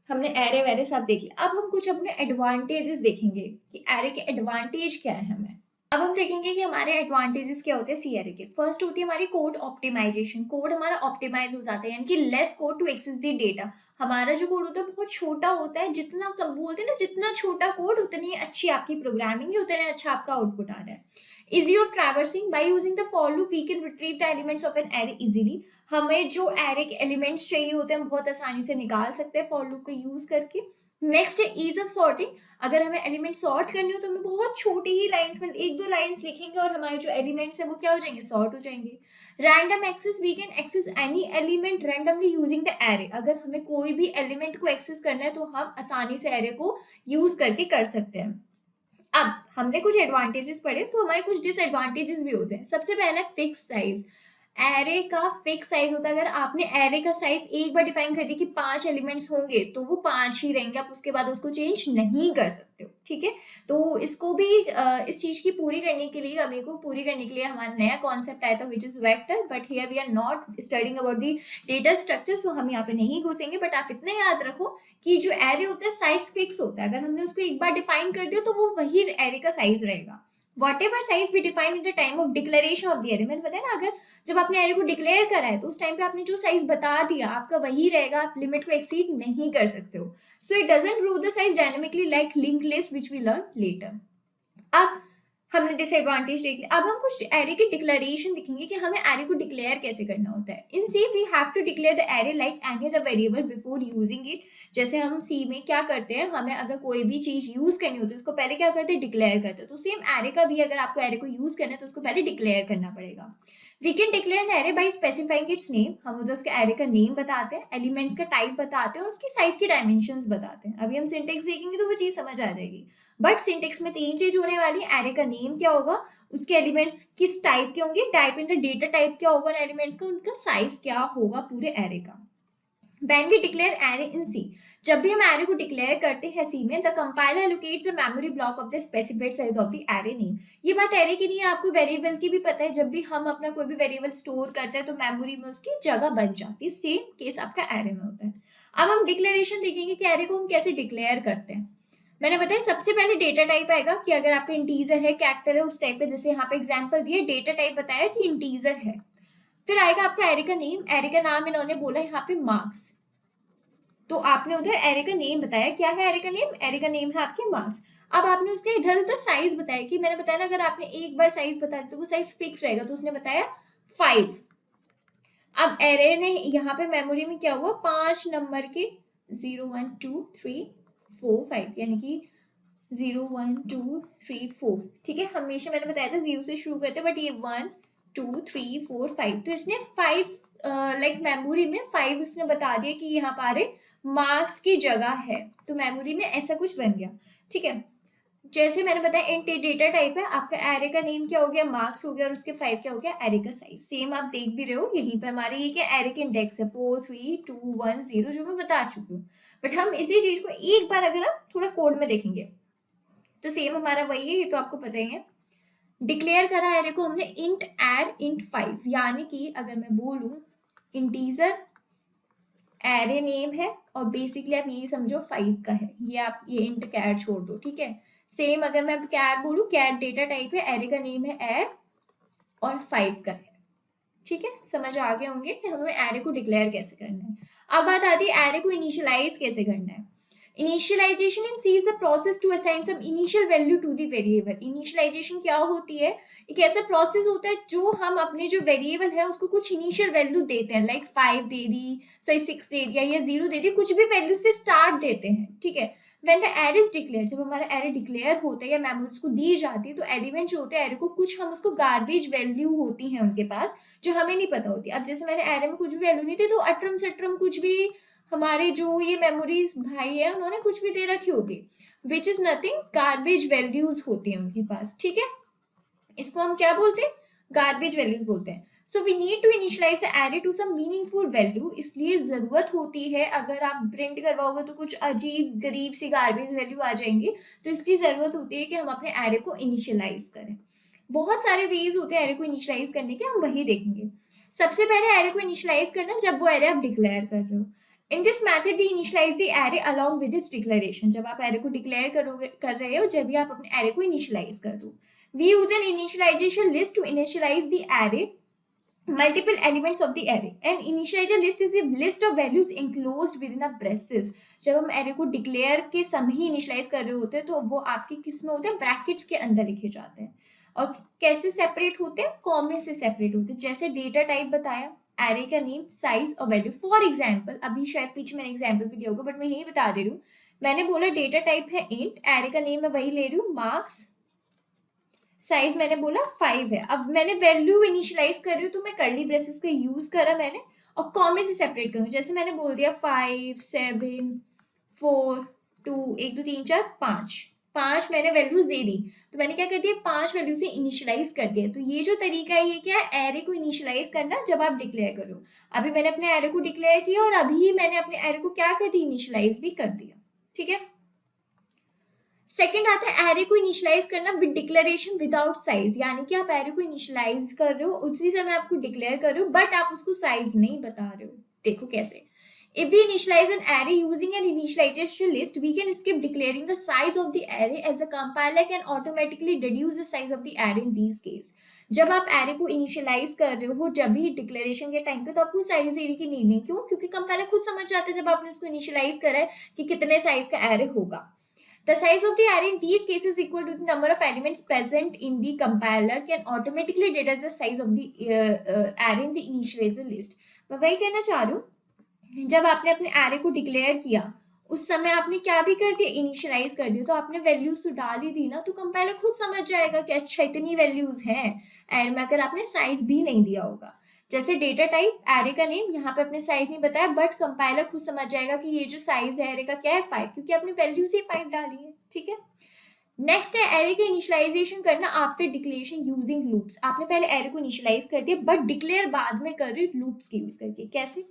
हमने एरे वेरे सब देख लिया, अब हम कुछ अपने एडवांटेजेस देखेंगे कि एरे के एडवांटेज क्या है हमें। अब हम देखेंगे कि हमारे एडवांटेजेस क्या होते हैं सी एरे के। फर्स्ट होती है हमारी कोड ऑप्टिमाइजेशन, कोड हमारा ऑप्टिमाइज हो जाता है, यानी कि less code to access the data. हमारा जो कोड होता है बहुत छोटा होता है, जितना कम बोलते हैं ना, जितना छोटा कोड उतनी अच्छी आपकी प्रोग्रामिंग है, उतना अच्छा आपका आउटपुट आ रहा है। Easy of traversing, by using the for loop we can retrieve the elements of an array easily. हमें जो एरे के एलिमेंट्स चाहिए होते हैं हम बहुत आसानी से निकाल सकते हैं फॉर लूप को यूज करके। नेक्स्ट है ईज ऑफ सॉर्टिंग, अगर हमें एलिमेंट सॉर्ट करनी हो तो हमें बहुत छोटी ही लाइंस में 1-2 लाइंस लिखेंगे और हमारे जो एलिमेंट्स है वो क्या हो जाएंगे, सॉर्ट हो जाएंगे। Random access, we can access any element randomly using the array, अगर हमें कोई भी एलिमेंट को एक्सेस करना है तो हम आसानी से एरे को यूज करके कर सकते हैं। अब हमने कुछ एडवांटेजेस पढ़े तो हमारे कुछ डिसएडवांटेजेस भी होते हैं। सबसे पहला है फिक्स साइज, एरे का फिक्स साइज होता है। अगर आपने एरे का साइज एक बार डिफाइन कर दिया कि 5 एलिमेंट्स होंगे तो वो 5 ही रहेंगे, आप उसके बाद उसको चेंज नहीं कर सकते हो, ठीक है। तो इसको भी इस चीज की पूरी करने के लिए, कमी को पूरी करने के लिए हमारा नया कॉन्सेप्ट आया था which is vector, but here we are not studying about the data structure, so हम यहाँ पे नहीं घुसेंगे। बट आप इतना याद रखो कि जो एरे होता है साइज फिक्स होता है, अगर हमने उसको एक बार डिफाइन कर दिया तो वो वही एरे का साइज रहेगा। whatever size we define at the time of declaration of the array, मैंने बताया ना अगर जब आपने एरे को डिक्लेयर करा है तो उस टाइम पे आपने जो साइज बता दिया आपका वही रहेगा, आप लिमिट को एक्सीड नहीं कर सकते हो। So it doesn't grow the size dynamically like link list which we learn later. अब हमने डिसएडवांटेज देख लिया, अब हम कुछ एरे की डिक्लेरेशन दिखेंगे कि हमें एरे को डिक्लेयर कैसे करना होता है। In C we have to declare the array like any other variable before using it. जैसे हम सी में क्या करते हैं, हमें अगर कोई भी चीज यूज करनी होती है उसको पहले क्या करते हैं, डिक्लेयर करते हैं। तो सेम एरे का भी अगर आपको एरे को यूज करना है तो उसको पहले डिक्लेयर करना पड़ेगा। We can declare an array by specifying its name, हम उधर उसके एरे का नेम बताते हैं, एलिमेंट्स का टाइप बताते हैं और उसकी साइज की डायमेंशंस बताते हैं। अभी हम सिंटेक्स देखेंगे तो वो चीज समझ आ जाएगी। बट सिंटेक्स में 3 चीज होने वाली है, एरे का नेम क्या होगा, उसके एलिमेंट्स किस टाइप के होंगे, type in the data type क्या होगा एलिमेंट्स का, उनका साइज क्या होगा पूरे एरे का। When we declare array in C, जब भी हम एरे को डिक्लेयर करते हैं सी में, the compiler allocates the memory block of the specified size of the array name. ये बात एरे की नहीं है, आपको वेरिएबल की भी पता है। जब भी हम अपना कोई भी वेरिएबल स्टोर करते हैं तो मेमोरी में उसकी जगह बन जाती है। सेम केस आपका एरे में होता है। अब हम डिक्लेरेशन देखेंगे कि एरे को हम कैसे डिक्लेयर करते हैं। मैंने बताया सबसे पहले डेटा टाइप आएगा कि अगर आपका इंटीजर है, कैरेक्टर है, उस टाइप पे, जैसे यहाँ पे एग्जांपल दिए, डेटा टाइप बताया कि इंटीजर है। फिर आएगा आपका एरे का नेम। एरे का नाम इन्होंने बोला यहाँ पे मार्क्स, तो आपने उधर एरे का नेम बताया। क्या है एरे का नेम? एरे का नेम है आपके मार्क्स। अब आपने उसके इधर उधर साइज बताया कि मैंने बताया ना, अगर आपने एक बार साइज बताया तो वो साइज फिक्स रहेगा, तो उसने बताया 5। अब एरे ने यहाँ पे मेमोरी में क्या हुआ, 5 नंबर के 0 1 2 3 4 5, यानी कि 0 1 2 3 4। ठीक है, हमेशा मैंने बताया था 0 से शुरू करते, बट ये 1 2 3 4 5, तो इसने 5 लाइक मेमोरी में 5 उसने बता दिया कि यहाँ पर मार्क्स की जगह है, तो मेमोरी में ऐसा कुछ बन गया। ठीक है, जैसे मैंने बताया इंट डेटा टाइप है, आपका एरे का नेम क्या हो गया, मार्क्स हो गया, और उसके 5 क्या हो गया, एरे का साइज। सेम आप देख भी रहे हो यहीं पे हमारे ये क्या एरे के इंडेक्स है 4 3 2 1 0, जो मैं बता चुकी हूँ। बट हम इसी चीज को एक बार अगर हम थोड़ा कोड में देखेंगे तो सेम हमारा वही है, ये तो आपको पता ही है। डिक्लेयर करा एरे को हमने इंट एर इंट 5, यानी कि अगर मैं बोलूं इंटीजर एरे नेम है और बेसिकली आप ये समझो 5 का है, ये आप ये इंट कैर छोड़ दो। ठीक है, सेम अगर मैं कैर बोलूं, कैर डेटा टाइप है, एरे का नेम है एर और 5 का है। ठीक है, समझ आ गए होंगे कि हमें एरे को डिक्लेयर कैसे करना है। अब बात आती है एरे को इनिशियलाइज कैसे करना है। Initialization in C is the process to assign some initial value to the variable. Initialization क्या होती है, एक ऐसा प्रोसेस होता है जो हम अपने जो वेरिएबल है उसको कुछ इनिशियल वैल्यू देते हैं, लाइक 5 दे दी, सॉरी 6 दे दिया या 0 दे दी, कुछ भी वैल्यू से स्टार्ट देते हैं। ठीक है, when the array is declare, जब हमारा एरे डिक्लेयर होता है या मेमोरीज को दी जाती है, तो एलिमेंट जो होते हैं एरे को, कुछ हम उसको गार्बेज वैल्यू होती है उनके पास जो हमें नहीं पता होती। अब जैसे मैंने एरे में कुछ भी वैल्यू नहीं थी, तो अटरम सटरम कुछ भी हमारे जो ये मेमोरीज भाई है उन्होंने कुछ भी दे रखी होगी, which is nothing, garbage values होती है उनके पास। ठीक है, इसको हम क्या बोलते हैं, गार्बेज वैल्यूज बोलते हैं। So we need to initialize array to some meaningful value, इसलिए जरूरत होती है, अगर आप प्रिंट करवाओगे तो कुछ अजीब गरीब सी गार्बेज वैल्यू आ जाएंगी, तो इसकी जरूरत होती है कि हम अपने एरे को इनिशियलाइज करें। बहुत सारे वेज होते हैं एरे को इनिशियलाइज करने के, हम वही देखेंगे। सबसे पहले एरे को इनिशियलाइज करना जब वो एरे आप डिक्लेयर कर रहे हो। In this method we initialize the array along with its declaration. जब आप एरे को डिक्लेयर कर रहे हो, जब भी आप अपने एरे को इनिशियलाइज कर दो। We use an initialization list to initialize the array multiple elements of the array. An initialization list is a list of values enclosed within a braces. जब हम array को declare के समय ही initialize कर रहे होते हैं, तो वो आपके किस में होते हैं, brackets के अंदर लिखे जाते हैं। और कैसे separate होते हैं, कॉमे से separate होते हैं। जैसे data type बताया, array का name, size और value। For example, अभी शायद पीछे मैंने example भी दिया होगा, बट मैं यही बता दे रही हूँ। मैंने बोला data type है int, array का name मैं वही ले रही हूँ marks, साइज मैंने बोला 5 है। अब मैंने वैल्यू इनिशियलाइज कर रही हूँ, तो मैं कर्ली ब्रेसेस का यूज करा मैंने, और कॉमे से सेपरेट करूँ। जैसे मैंने बोल दिया 5 7 4 2 1 2 3 4 5, 5 मैंने वैल्यूज दे दी, तो मैंने क्या कर दिया, 5 वैल्यू से इनिशियलाइज कर दिया। तो ये जो तरीका है, ये क्या है, एरे को इनिशियलाइज करना जब आप डिक्लेयर करो। अभी मैंने अपने एरे को डिक्लेयर किया और अभी मैंने अपने एरे को क्या कर दिया, इनिशियलाइज भी कर दिया। ठीक है, सेकेंड आता है एरे को इनिशियलाइज करना विद डिक्लेरेशन विदाउट साइज, यानी कि आप एरे को इनिशियलाइज कर रहे हो, उसी समय आपको डिक्लेयर कर रहे हो, बट आप उसको साइज नहीं बता रहे हो। देखो कैसे, if we initialize an array using an initialization list, we can skip declaring the size of the array, as the compiler can automatically deduce the size of the array in these case. जब आप array को initialise कर रहे हो, जब भी declaration के time पे, तो आपको साइज एरे की नीड नहीं। क्यों? क्योंकि कंपाइलर खुद समझ जाता है जब आपने उसको इनिशियलाइज करा है कि कितने साइज का एरे होगा। The size of the array in these cases equal to the number of elements present in the compiler can automatically deduct the size of the array in the initializer list. मैं वही कहना चाह रही हूँ, जब आपने अपने एरे को डिक्लेयर किया, उस समय आपने क्या भी कर दिया, इनिशियलाइज कर दिया, तो आपने वैल्यूज तो डाल ही दी ना, तो कंपाइलर खुद समझ जाएगा कि अच्छा इतनी वैल्यूज हैं एरे में, अगर आपने साइज भी नहीं दिया होगा। जैसे डेटा टाइप, एरे का नेम, यहाँ पे अपने साइज नहीं बताया, बट कंपाइलर खुद समझ जाएगा कि ये जो साइज है एरे का क्या है, 5, क्योंकि आपने वैल्यूज ही 5 डाली है। ठीक है, नेक्स्ट है एरे का इनिशियलाइजेशन करना आफ्टर डिक्लेरेशन यूजिंग लूप्स। आपने पहले एरे को इनिशियलाइज कर दिया, बट डिक्लेयर बाद में कर रही लूप्स की यूज करके। कैसे?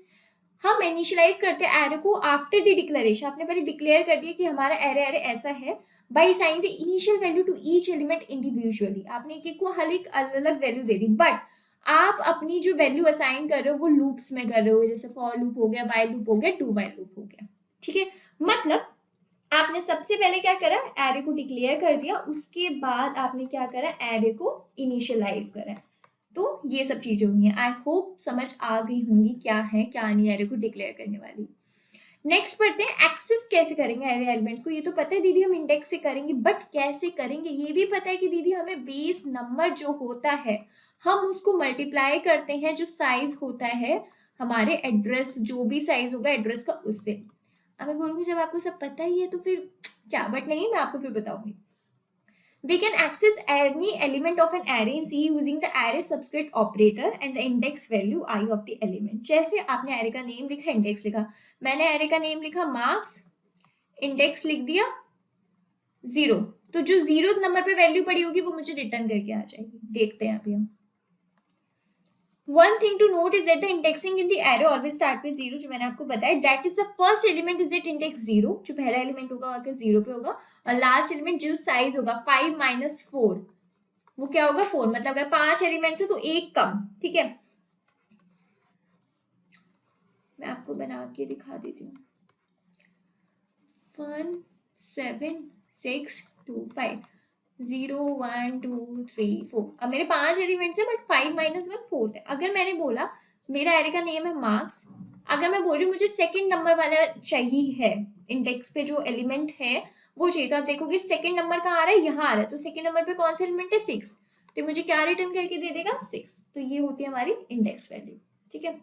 हम इनिशियलाइज करते हैं एरे को आफ्टर द डिक्लेरेशन। आपने पहले डिक्लेयर कर दिया कि हमारा एरे एरे ऐसा है by sign the initial value to each element individually. आपने एक एक को हर एक अलग अलग वैल्यू दे दी, बट आप अपनी जो वैल्यू असाइन कर रहे हो वो लूप्स में कर रहे हो, जैसे फॉर लूप हो गया, वाइल लूप हो गया, डू वाइल लूप हो गया। ठीक है, मतलब आपने सबसे पहले क्या करा, एरे को डिक्लेयर कर दिया, उसके बाद आपने क्या करा, एरे को इनिशियलाइज करा। तो ये सब चीजें हुई हैं। आई होप समझ आ गई होंगी क्या है क्या नहीं एरे को डिक्लेयर करने वाली। नेक्स्ट पढ़ते हैं एक्सेस कैसे करेंगे एरे एलिमेंट्स को। ये तो पता है दीदी हम इंडेक्स से करेंगे, बट कैसे करेंगे ये भी पता है कि दीदी हमें बेस नंबर जो होता है हम उसको मल्टीप्लाई करते हैं जो साइज होता है हमारे एड्रेस, जो भी साइज होगा एड्रेस का उससे। अब मैं बोलूंगी जब आपको सब पता ही है तो फिर क्या, बट नहीं, मैं आपको फिर बताऊंगी। We can access any element of an array in C using the array subscript operator and the index value I of the element। जैसे आपने array का नेम लिखा, इंडेक्स लिखा, मैंने array का नेम लिखा मार्क्स, इंडेक्स लिख दिया 0, तो जो 0 नंबर पे वैल्यू पड़ी होगी वो मुझे रिटर्न करके आ जाएगी। देखते हैं अभी हम। One thing to note is that the indexing in the array always start with 0, जो मैंने आपको बताया, that is the first element is at index 0, जो पहला एलिमेंट होगा आके 0 पे होगा, और लास्ट एलिमेंट जो साइज होगा 5 - 4 वो क्या होगा 4, मतलब अगर 5 एलिमेंट्स है तो एक कम। ठीक है, मैं आपको बना के दिखा देती हूँ। 1 7 6 2 5 0 1 2 3 4। अब मेरे 5 एलिमेंट्स है बट 5 - 1 4 है। अगर मैंने बोला मेरा एरे का नेम है मार्क्स, अगर मैं बोल रही हूँ मुझे सेकंड नंबर वाला चाहिए है, इंडेक्स पे जो एलिमेंट है वो चाहिए, तो आप देखोगे सेकंड नंबर कहाँ आ रहा है, यहाँ आ रहा है, तो सेकंड नंबर पे कौन सा एलिमेंट है 6, तो मुझे क्या रिटर्न करके दे देगा 6। तो ये होती है हमारी इंडेक्स वैल्यू। ठीक है,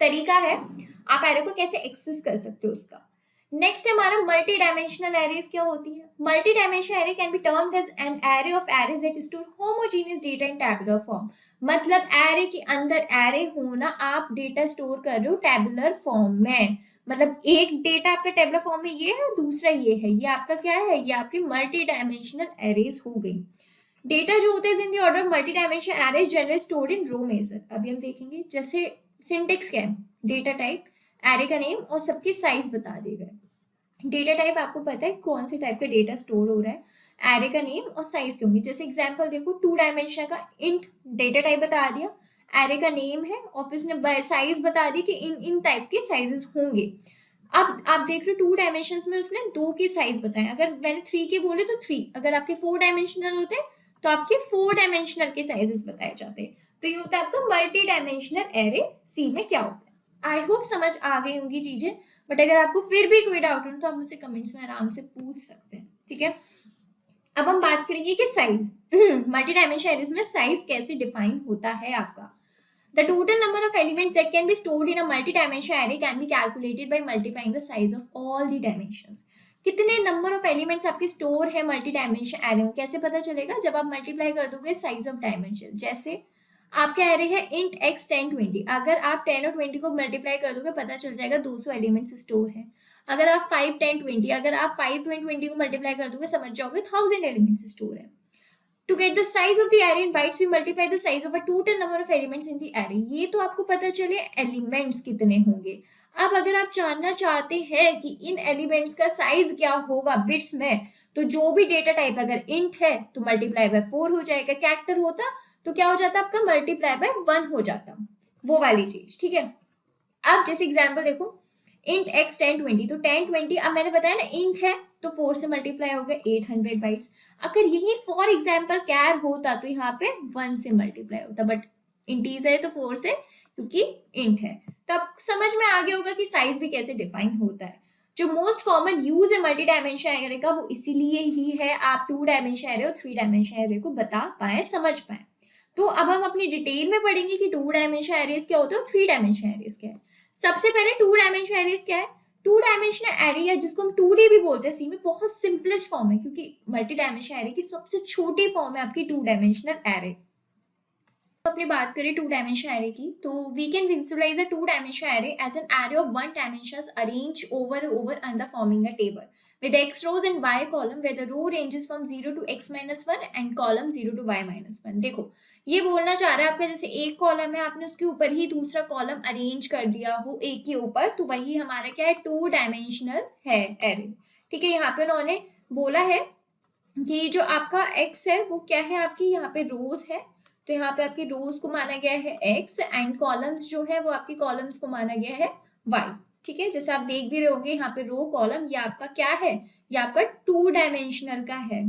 तरीका है आप एरे को कैसे एक्सेस कर सकते हो उसका। नेक्स्ट है हमारा मल्टी डायमेंशनल एरेज क्या होती है। Multi dimensional array can be termed as an array of arrays that store homogeneous data in tabular form. मतलब एरे के अंदर एरे होना, आप डेटा स्टोर कर रहे हो टैबुलर फॉर्म में, मतलब एक डेटा आपका टैबुलर फॉर्म में ये है, दूसरा ये है, ये आपका क्या है, ये आपकी मल्टी डायमेंशनल एरेज हो गई। डेटा जो होता है in the order of multi dimensional arrays generally stored in row major. अभी हम देखेंगे जैसे सिंटेक्स क्या है, डेटा टाइप, एरे का नेम और सबकी साइज बता दिए गए। डेटा टाइप आपको पता है कौन से टाइप का डेटा स्टोर हो रहा है, एरे का नेम और साइज के होंगे। जैसे एग्जांपल देखो 2 डायमेंशन का इंट डेटा टाइप बता दिया, एरे का नेम है और फिर उसने साइज बता दी कि इन इन टाइप के साइजेस होंगे। अब आप देख रहे हो 2 डायमेंशन में उसने 2 के साइज बताए, अगर मैंने 3 के बोले तो 3, अगर आपके 4 डायमेंशनल होते तो आपके 4 डायमेंशनल के साइजेस बताए जाते। तो ये होता है आपका मल्टी डायमेंशनल एरे सी में क्या होता है। आई होप समझ आ गई होंगी चीजें, बट अगर आपको फिर भी कोई डाउट हो तो आप मुझसे कमेंट्स में आराम से पूछ सकते हैं। ठीक है, अब हम बात करेंगे कि साइज मल्टी डायमेंशनल एरेज में साइज कैसे डिफाइन होता है आपका। The total number of elements that can be stored in a multi-dimensional array can be calculated by multiplying the size of all the dimensions। कितने नंबर ऑफ एलिमेंट्स आपके store है multi dimension array में, कैसे पता चलेगा, जब आप multiply कर दोगे साइज ऑफ डायमेंशन। जैसे आपका एरे है इंट x 10 20, अगर आप 10 और 20 को मल्टीप्लाई कर दोगे पता चल जाएगा 200 एलिमेंट्स स्टोर है। अगर आप 5 10 20, अगर आप 5 20 को मल्टीप्लाई कर दोगे समझ जाओगे 1000 एलिमेंट्स स्टोर है। To get the size of the array in bytes, we multiply the size of a total number of elements in the array। ये तो आपको पता चले एलिमेंट्स कितने होंगे। अब अगर आप जानना चाहते हैं कि इन एलिमेंट्स का साइज क्या होगा बिट्स में, तो जो भी डेटा टाइप अगर इंट है तो मल्टीप्लाई बाय 4 हो जाएगा, कैरेक्टर होता तो क्या हो जाता आपका मल्टीप्लाई बाय 1 हो जाता, वो वाली चीज। ठीक है, अब जैसे एग्जाम्पल देखो इंट x 10 20, तो 10 20, अब मैंने बताया ना इंट है तो 4 से मल्टीप्लाई हो गया 800 बाइट्स। अगर यही फॉर एग्जाम्पल कैर होता तो यहाँ पे 1 से मल्टीप्लाई होता, बट इंटीजर है तो 4 से, क्योंकि इंट है। तो अब समझ में आ गया होगा कि साइज भी कैसे डिफाइन होता है। जो मोस्ट कॉमन यूज है मल्टी डायमेंशन एरे का वो इसीलिए ही है आप 2 डायमेंशन एरे और 3 डायमेंशन एरे को बता पाए, समझ पाए। तो अब हम अपनी डिटेल में पढ़ेंगे कि 2 डायमेंशन एरेज क्या होते हैं और 3 डायमेंशन एरेज क्या है। सबसे पहले 2 डायमेंशन एरेज क्या है। 2 डायमेंशनल एरे या जिसको हम 2D भी बोलते हैं सी में, बहुत सिंपलेस्ट फॉर्म है, क्योंकि मल्टी डायमेंशन एरे की सबसे छोटी फॉर्म है आपकी 2 डायमेंशनल एरे। तो अपनी बात करें 2 डायमेंशन एरे की, तो we can visualize a 2 dimension array as an array of 1 dimensions arrange over and the forming a table. with x rows and y column where the row ranges from 0 to x minus 1 and column 0 to y minus 1। देखो ये बोलना चाह रहा है आपका, जैसे एक column है आपने उसके ऊपर ही दूसरा कॉलम अरेंज कर दिया हो एक के ऊपर, तो वही हमारा क्या है, 2 डायमेंशनल है एरे। ठीक है, यहाँ पे उन्होंने बोला है कि जो आपका x है वो क्या है, आपकी यहाँ पे रोज है, तो यहाँ पे आपकी रोज को माना गया है x एंड कॉलम्स जो है वो आपकी कॉलम्स को माना गया है y। ठीक है, जैसे आप देख भी रहे होंगे यहाँ पे रो कॉलम ये आपका क्या है, ये आपका 2 डायमेंशनल का है,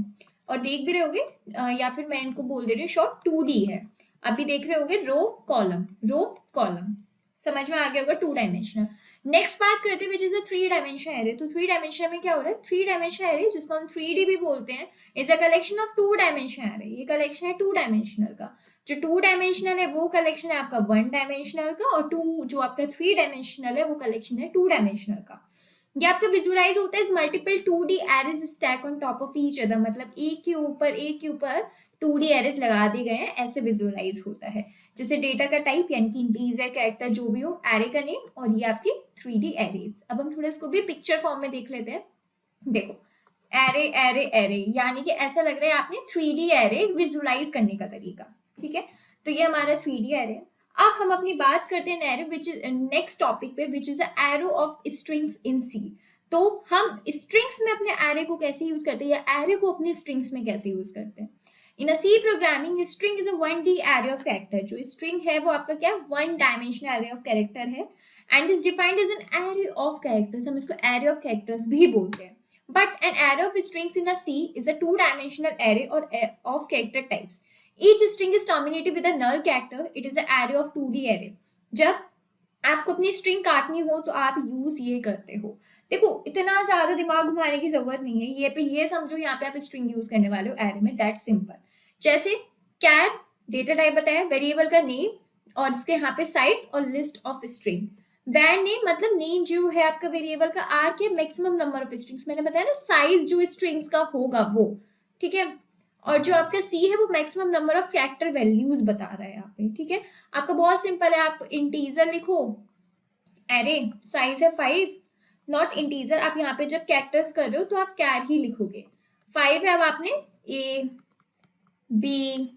और देख भी रहे होंगे या फिर मैं इनको बोल दे रही हूँ शॉर्ट 2D है। अभी देख रहे होंगे रो कॉलम, समझ में आ गया होगा 2 डायमेंशनल। नेक्स्ट बात करते हैं विच इज अ 3 डायमेंशन एरे। तो 3 डायमेंशन में क्या हो रहा है, 3 डायमेंशन एरे जिसको हम 3D भी बोलते हैं, is a collection of 2 dimension array. ये कलेक्शन है 2 डायमेंशनल का। जो 2 डायमेंशनल है वो कलेक्शन है आपका 1 डायमेंशनल का, और 2 जो आपका 3 डायमेंशनल है वो कलेक्शन है 2 डायमेंशनल का। ये आपका विजुअलाइज होता है multiple 2D arrays stack on top of each other, मतलब एक के ऊपर 2D एरेज लगा दिए गए हैं, ऐसे विजुअलाइज होता है। जैसे डेटा का टाइप यानी कि इंटीजर, कैरेक्टर जो भी हो, एरे का नेम, और ये आपकी 3D एरेज। अब हम थोड़ा इसको भी पिक्चर फॉर्म में देख लेते हैं। देखो एरे एरे एरे, यानी कि ऐसा लग रहा है आपने 3D एरे विजुअलाइज करने का तरीका। ठीक है, तो ये हमारा 3D एरे। अब हम अपनी बात करते हैं array which is next topic पे, which is array of strings in C. तो हम स्ट्रिंग्स में अपने एरे को कैसे यूज करते हैं, या एरे को अपने स्ट्रिंग्स में कैसे यूज करते हैं। In a C programming string is a 1D array of character. जो स्ट्रिंग है वो आपका क्या, 1 डायमेंशनल एरे ऑफ कैरेक्टर है, and is defined as an array of characters. हम इसको एरे ऑफ कैरेक्टर्स भी बोलते हैं। But an array of strings in a C is a 2-dimensional array or of character types. Each string is terminated with a null character. It is an array of 2D array. जब आपको अपनी string काटनी हो तो आप use ये करते हो। देखो इतना ज्यादा दिमाग घुमाने की जरूरत नहीं है, ये समझो यहाँ पे आप स्ट्रिंग यूज करने वाले हो एरे में, दैट सिंपल। जैसे कैर डेटा टाइप बताया, वेरिएबल का नेम और इसके यहाँ पे साइज और लिस्ट ऑफ स्ट्रिंग। वैर नेम मतलब नेम जो है आपका वेरिएबल का, आर के मैक्सिमम नंबर ऑफ स्ट्रिंग्स, मैंने बताया ना साइज जो स्ट्रिंग्स का होगा वो। ठीक है, और जो आपका सी है वो maximum number of factor values बता रहा है यहाँ पे। ठीक है, आपका बहुत सिंपल है, आप इंटीजर लिखो, एरे साइज है 5, नॉट इंटीजर। आप यहाँ पे जब कैरेक्टर्स कर रहे हो तो आप कैर ही लिखोगे। 5 है, अब आपने ए बी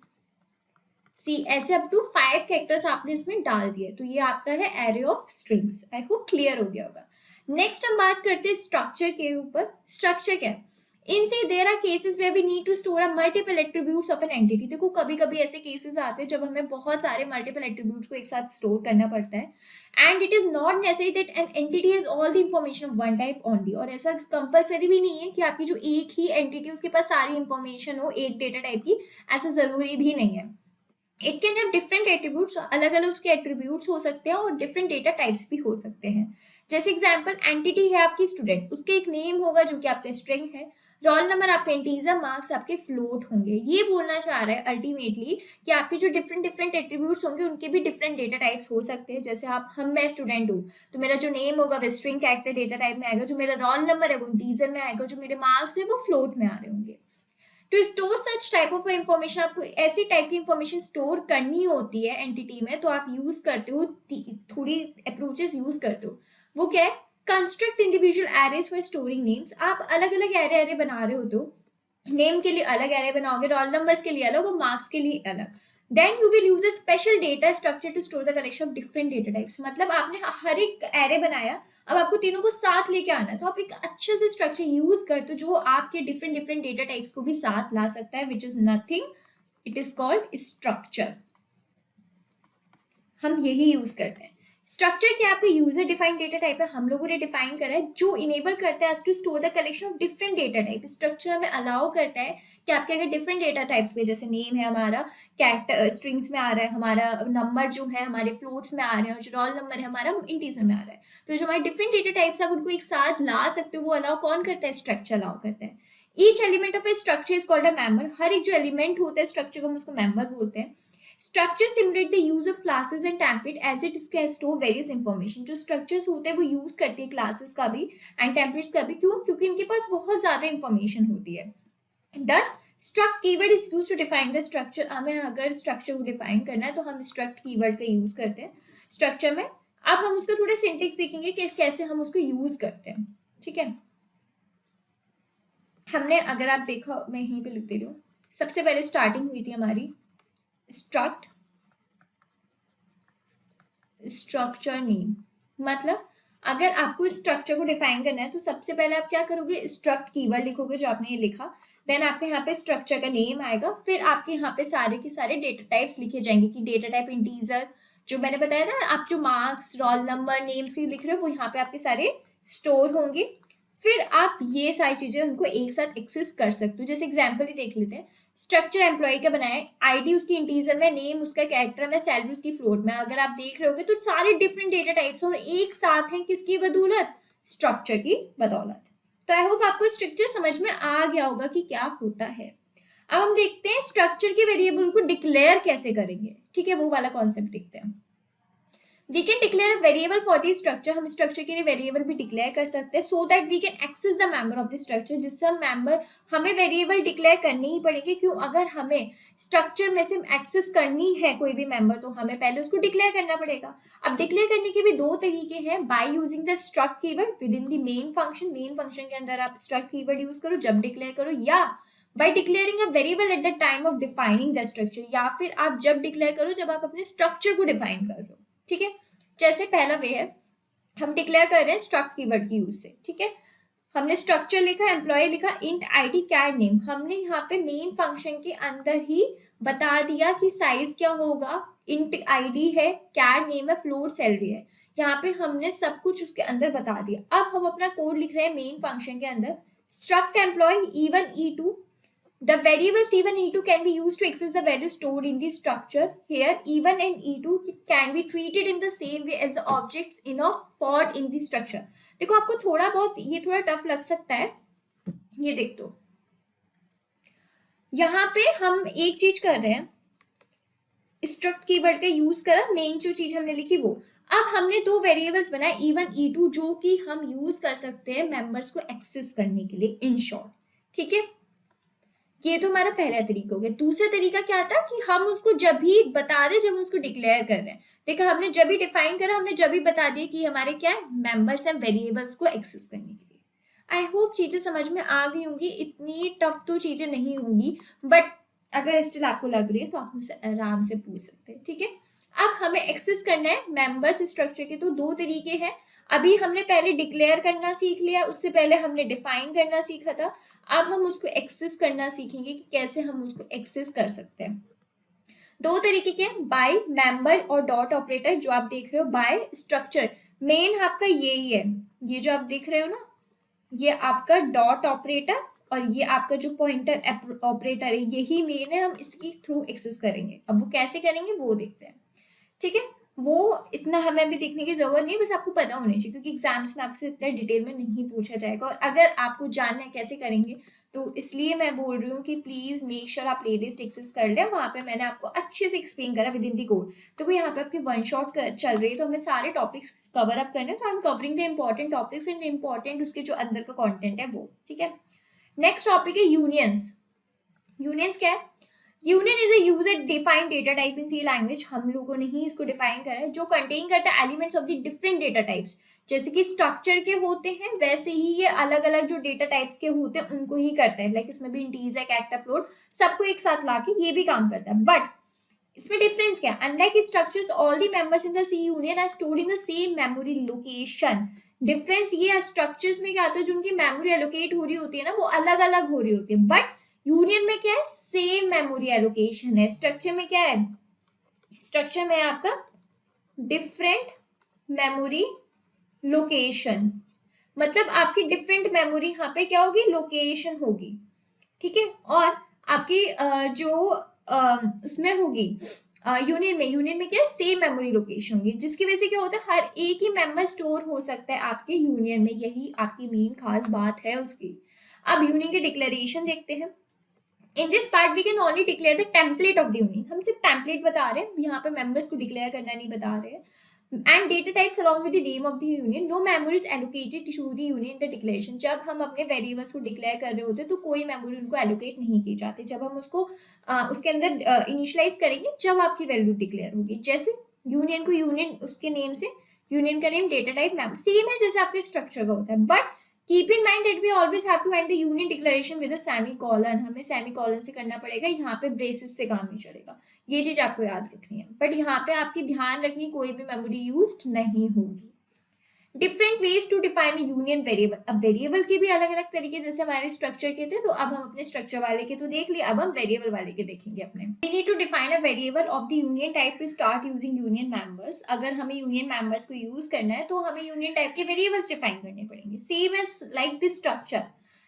सी ऐसे अप टू 5 कैरेक्टर्स आपने इसमें डाल दिए, तो ये आपका है array of strings. I hope clear हो गया होगा। नेक्स्ट हम बात करते हैं स्ट्रक्चर के ऊपर। स्ट्रक्चर क्या है, in C there are cases where we need to store a multiple attributes of an entity. देखो कभी कभी ऐसे केसेस आते हैं जब हमें बहुत सारे मल्टीपल एट्रीब्यूट्स को एक साथ स्टोर करना पड़ता है, and it is not necessary that an entity has all the information of one type only. और ऐसा कंपलसरी भी नहीं है कि आपकी जो एक ही एंटिटी उसके पास सारी इंफॉर्मेशन हो एक डेटा टाइप की, ऐसा जरूरी भी नहीं है। It can have different attributes, अलग अलग उसके एट्रीब्यूट्स हो सकते हैं और डिफरेंट डेटा टाइप्स भी हो सकते हैं। जैसे एग्जांपल एंटिटी है आपकी स्टूडेंट, उसके एक नेम होगा जो कि आपका स्ट्रिंग है, रोल नंबर आपका इंटीजर, मार्क्स आपके फ्लोट होंगे। ये बोलना चाह रहा है अल्टीमेटली कि आपके जो डिफरेंट डिफरेंट एट्रीब्यूट्स होंगे उनके भी डिफरेंट डेटा टाइप्स हो सकते हैं। जैसे मैं स्टूडेंट हूँ तो मेरा जो नेम होगा वो स्ट्रिंग कैरेक्टर डेटा टाइप में आएगा, जो मेरा रोल नंबर है वो इंटीजर में आएगा, जो मेरे मार्क्स है वो फ्लोट में आ रहे होंगे। To store such type of information, आपको ऐसी टाइप की इंफॉर्मेशन स्टोर करनी होती है एंटिटी में, तो आप यूज करते हो थोड़ी अप्रोचेस यूज करते हो। वो क्या है, construct individual arrays for storing names. आप अलग अलग एरे बना रहे होते हो, नेम के लिए अलग एरे बनाओगे, रोल नंबर्स के लिए अलग और मार्क्स के लिए अलग। Then you will use a special data structure to store the collection of different data types. मतलब आपने हर एक एरे बनाया, अब आपको तीनों को साथ लेके आना है, तो आप एक अच्छे से स्ट्रक्चर यूज करते हो जो आपके डिफरेंट डिफरेंट डेटा टाइप्स को भी साथ ला सकता है, which is nothing, it is called structure. हम यही यूज करते हैं। स्ट्रक्चर क्या आपका यूजर डिफाइंड डेटा टाइप है, हम लोगों ने डिफाइन करा है, जो इनेबल करता है to store the collection of different data type. Structure हमें अलाउ करता है कि आपके अगर डिफरेंट डेटा टाइप्स पे, जैसे नेम है हमारा कैरेक्टर स्ट्रिंग्स में आ रहा है, हमारा नंबर जो है हमारे फ्लोट्स में आ रहे हैं, और जो रोल नंबर है हमारा इंटीजर में आ रहा है, तो जो हमारे डिफरेंट डेटा टाइप्स आप उनको एक साथ ला सकते हो, वो अलाउ कौन करता है, स्ट्रक्चर अलाउ करता है। Each element of a structure is called a member. हर एक जो एलिमेंट होता है स्ट्रक्चर को हम उसको मेंबर बोलते हैं। Structure simulate the use of classes and template as it can store various information. जो स्ट्रक्चर्स होते हैं वो यूज करती है क्लासेस का भी एंड टेम्पलेट्स का भी, क्यों, क्योंकि इनके पास बहुत ज्यादा इंफॉर्मेशन होती है। This struct keyword is use to define the structure. हमें अगर स्ट्रक्चर को डिफाइन करना है तो हम स्ट्रक्ट कीवर्ड का यूज करते हैं स्ट्रक्चर में। अब हम उसका थोड़े सिंटेक्स देखेंगे कि कैसे हम उसको यूज करते हैं। ठीक है, हमने, अगर आप देखो, मैं यहीं पे लिख दे रही हूँ, सबसे पहले स्टार्टिंग हुई थी हमारी स्ट्रक्ट स्ट्रक्चर नेम। मतलब अगर आपको स्ट्रक्चर को डिफाइन करना है तो सबसे पहले आप क्या करोगे, स्ट्रक्ट कीवर्ड लिखोगे जो आपने ये लिखा, देन आपके यहाँ पे स्ट्रक्चर का नेम आएगा, फिर आपके यहाँ पे सारे के सारे डेटा टाइप्स लिखे जाएंगे कि डेटा टाइप इंटीजर, जो मैंने बताया ना, आप जो मार्क्स, रोल नंबर, नेम्स के लिख रहे हो वो यहाँ पे आपके सारे स्टोर होंगे। फिर आप ये सारी चीजें उनको एक साथ एक्सेस कर सकते हो। जैसे एग्जाम्पल ही देख लेते हैं, स्ट्रक्चर एम्प्लॉय का बनाया है, आईडी उसकी इंटीजर में, नेम उसका कैरेक्टर में, सैलरी उसकी फ्लोट में। अगर आप देख रहे होगे तो सारे डिफरेंट डेटा टाइप्स और एक साथ हैं, किसकी बदौलत, स्ट्रक्चर की बदौलत। तो आई होप आपको स्ट्रक्चर समझ में आ गया होगा कि क्या होता है। अब हम देखते हैं स्ट्रक्चर के वेरिएबल को डिक्लेयर कैसे करेंगे, ठीक है, वो वाला कॉन्सेप्ट देखते हैं। We can declare a variable for the structure, हम स्ट्रक्चर के लिए वेरिएबल भी डिक्लेयर कर सकते हैं, so that we can access the member of the structure. जिससे हम मेंबर, हमें वेरिएबल डिक्लेयर करनी ही पड़ेगी, क्यों, अगर हमें स्ट्रक्चर में से एक्सेस करनी है कोई भी मेंबर तो हमें पहले उसको डिक्लेयर करना पड़ेगा। अब डिक्लेयर करने के भी दो तरीके हैं, bye using the struct keyword with in the main function, main function के अंदर आप स्ट्रक्ट कीवर्ड यूज करो जब डिक्लेयर करो, या by declaring a variable at the time of defining the structure, या फिर आप जब डिक्लेयर करो जब आप अपने स्ट्रक्चर को डिफाइन कर रहे हो, ठीक है। जैसे पहला वे है, हम डिक्लेयर कर रहे हैं स्ट्रक्ट कीवर्ड की यूज से, ठीक है। हमने स्ट्रक्चर लिखा, एम्प्लॉय लिखा, इंट आईडी कैड नेम, हमने यहाँ पे मेन फंक्शन के अंदर ही बता दिया कि साइज क्या होगा, इंट आईडी है, कैड नेम है, फ्लोट सैलरी है, यहाँ पे हमने सब कुछ उसके अंदर बता दिया। अब हम अपना कोड लिख रहे हैं मेन फंक्शन के अंदर, struct employ E1 E2, the variables E1 E2 can be used to access the value stored in the structure. Here, E1 and E2 can be treated in the same way as the objects in a for in the structure. देखो आपको थोड़ा बहुत ये थोड़ा tough लग सकता है, ये देख दो, यहाँ पे हम एक चीज कर रहे हैं, स्ट्रक्ट कीवर्ड का यूज करा, मेन जो चीज हमने लिखी वो। अब हमने दो वेरिएबल्स बनाए E1 E2 जो कि हम यूज कर सकते हैं मेंबर्स को एक्सेस करने के लिए, इन शॉर्ट, ठीक है। ये तो हमारा पहला तरीका हो गया। दूसरा तरीका क्या था कि हम उसको जब भी बता दें जब हम उसको डिक्लेयर कर रहे हैं, देखा हमने जब भी डिफाइन करा, हमने जब भी बता दिया कि हमारे क्या है, मेंबर्स हैं वेरिएबल्स को एक्सेस करने के लिए। आई होप चीजें समझ में आ गई होंगी, इतनी टफ तो चीजें नहीं होंगी, बट अगर स्टिल आपको लग रही है तो आप मुझसे आराम से पूछ सकते हैं, ठीक है। अब हमें एक्सेस करना है मेंबर्स स्ट्रक्चर के, तो दो तरीके हैं। अभी हमने पहले डिक्लेयर करना सीख लिया, उससे पहले हमने डिफाइन करना सीखा था। अब हम उसको एक्सेस करना सीखेंगे कि कैसे हम उसको एक्सेस कर सकते हैं। दो तरीके के, बाय मेंबर और डॉट ऑपरेटर, जो आप देख रहे हो बाय स्ट्रक्चर, मेन आपका यही है, ये जो आप देख रहे हो ना, ये आपका डॉट ऑपरेटर और ये आपका जो पॉइंटर ऑपरेटर है, यही मेन है, हम इसके थ्रू एक्सेस करेंगे। अब वो कैसे करेंगे वो देखते हैं, ठीक है। वो इतना हमें भी देखने की जरूरत नहीं, बस आपको पता होनी चाहिए, क्योंकि एग्जाम्स में आपसे इतना डिटेल में नहीं पूछा जाएगा, और अगर आपको जानना है कैसे करेंगे तो इसलिए मैं बोल रही हूँ कि प्लीज मेक श्योर आप प्लेलिस्ट एक्सेस कर लें, वहाँ पे मैंने आपको अच्छे से एक्सप्लेन करा विद इन दी कोड। तो यहाँ पे आपकी वन शॉट चल रही है, तो हमें सारे टॉपिक्स कवर अप करने, तो I am covering the important topics and important उसके जो अंदर का कॉन्टेंट है वो, ठीक है। नेक्स्ट टॉपिक है यूनियंस। यूनियंस क्या है? Union is a user defined data type in C language, हम लोगों ने ही इसको डिफाइन करा है, जो कंटेन करता है elements of the different data types. जैसे कि स्ट्रक्चर के होते हैं वैसे ही ये अलग अलग जो डेटा टाइप्स के होते हैं उनको ही करता है, लाइक इसमें भी इंटीजर, कैरेक्टर, फ्लोट, सबको एक साथ लाके ये भी काम करता है। बट इसमें डिफरेंस क्या है? Unlike structures all the members in the C union are stored in the same memory location. Difference ये है, स्ट्रक्चर्स में क्या आता है, जो उनकी मेमोरी एलोकेट हो रही होती है ना वो अलग अलग हो रही होती है, बट यूनियन में क्या है, सेम मेमोरी एलोकेशन है। स्ट्रक्चर में क्या है, स्ट्रक्चर में आपका डिफरेंट मेमोरी लोकेशन, मतलब आपकी डिफरेंट मेमोरी यहाँ पे क्या होगी, लोकेशन होगी, ठीक है। और आपकी जो उसमें होगी यूनियन में क्या है, सेम मेमोरी लोकेशन होगी, जिसकी वजह से क्या होता है, हर एक ही मेंबर स्टोर हो सकता है आपके यूनियन में, यही आपकी मेन खास बात है उसकी। अब यूनियन के डिक्लेरेशन देखते हैं। In this part we can only declare the template of the union, हम सिर्फ टेम्पलेट बता रहे हैं, यहाँ पे मेंबर्स को डिक्लेयर करना नहीं बता रहे हैं। And data types along with the name of the union, no memory is allocated to the union in the declaration. जब हम अपने वेरिएबल्स को डिक्लेयर कर रहे होते हैं तो कोई मेमोरी उनको एलोकेट नहीं की जाती, जब हम उसको उसके अंदर इनिशियलाइज करेंगे जब आपकी वैल्यू डिक्लेयर होगी। जैसे यूनियन को यूनियन उसके नेम से, यूनियन का नेम, डेटा टाइप, सेम है जैसे आपके स्ट्रक्चर का होता है, but keep in mind that we always have to end the union declaration with a semicolon, हमें सेमीकोलन से करना पड़ेगा, यहाँ पे ब्रेसेस से काम नहीं चलेगा, ये चीज आपको याद रखनी है। बट यहाँ पे आपकी ध्यान रखनी कोई भी मेमोरी यूज्ड नहीं होगी। Different ways to define union variable, अब वेरिएबल के भी अलग अलग तरीके, जैसे हमारे स्ट्रक्चर के थे, तो अब हम अपने स्ट्रक्चर वाले के तो देख लिए, अब हम वेरिएबल वाले के देखेंगे अपने। We need to define a variable of the union type to start using union members, अगर हमें यूनियन मेंबर्स को यूज करना है तो हमें यूनियन टाइप के वेरिएबल्स डिफाइन करने पड़ेंगे, same as like this structure.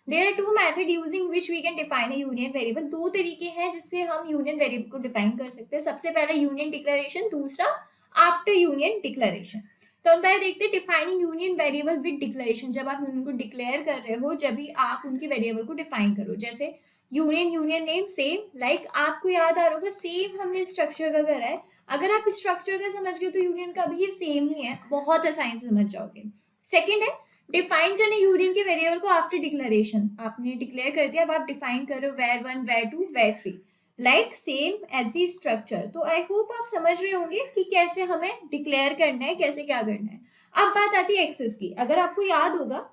There are two method using which we can define a union variable, दो तरीके हैं जिससे हम यूनियन वेरिएबल को डिफाइन कर सकते हैं, सबसे पहले यूनियन डिक्लेरेशन, दूसरा आफ्टर यूनियन डिक्लेरेशन। तो हम पहले देखते हैं defining union variable with declaration, जब आप यूनियन को डिक्लेयर कर रहे हो, जब भी आप उनके वेरिएबल को डिफाइन करो, जैसे union union name same, like आपको याद आ रहा होगा सेम हमने स्ट्रक्चर का करा है, अगर आप स्ट्रक्चर का समझ गए तो यूनियन का भी सेम ही है, बहुत आसानी से समझ जाओगे। सेकेंड है डिफाइन करने यूनियन के वेरिएबल को आफ्टर डिक्लेरेशन, आपने डिक्लेयर कर दिया, अब आप डिफाइन करो var 1 var 2 var 3 like same as the structure. तो आई होप आप समझ रहे होंगे कि कैसे हमें डिक्लेयर करना है, कैसे क्या करना है। अब बात आती है एक्सेस की, अगर आपको याद होगा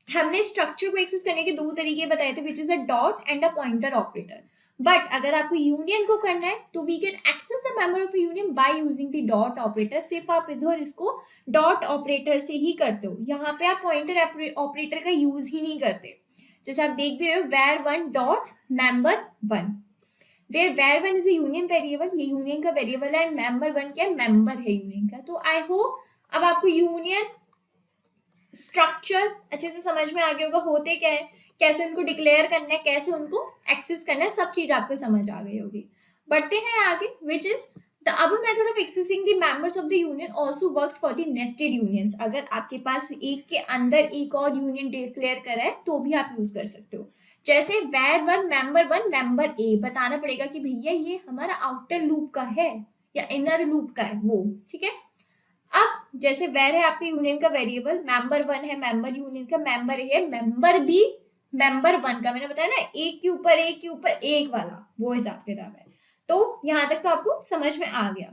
हमने स्ट्रक्चर को एक्सेस करने के दो तरीके बताए थे, which is a dot and a pointer operator. But अगर आपको यूनियन को करना है तो we can access the member of union by using the dot operator, सिर्फ आप इधर इसको डॉट ऑपरेटर से ही करते हो, यहाँ पे आप पॉइंटर ऑपरेटर का यूज ही नहीं करते। जैसे आप देख भी रहे हो var 1 dot member 1, where var 1 is a union variable, ये यूनियन का वेरिएबल है, एंड मेंबर 1 क्या है, मेंबर है यूनियन का। तो आई होप अब आपको यूनियन स्ट्रक्चर अच्छे से समझ में आ गया होगा, होते क्या है, कैसे उनको डिक्लेयर करना है, कैसे उनको एक्सेस करना है, सब चीज आपको समझ आ गई होगी। बढ़ते हैं आगे, which is the above method of accessing the members of the union also works for the nested unions, अगर आपके पास एक के अंदर एक और यूनियन डिक्लेयर करा है तो भी आप यूज कर सकते हो। जैसे वेर 1 मेंबर ए, बताना पड़ेगा कि भैया ये हमारा आउटर लूप का है या इनर लूप का है वो, ठीक है। अब जैसे वेर है आपके यूनियन का वेरिएबल, मेंबर 1 है मेंबर यूनियन का, मेंबर ए है मेंबर बी मेंबर 1 का, मैंने बताया ना एक के ऊपर एक वाला, वो हिसाब किताब है। तो यहां तक तो आपको समझ में आ गया।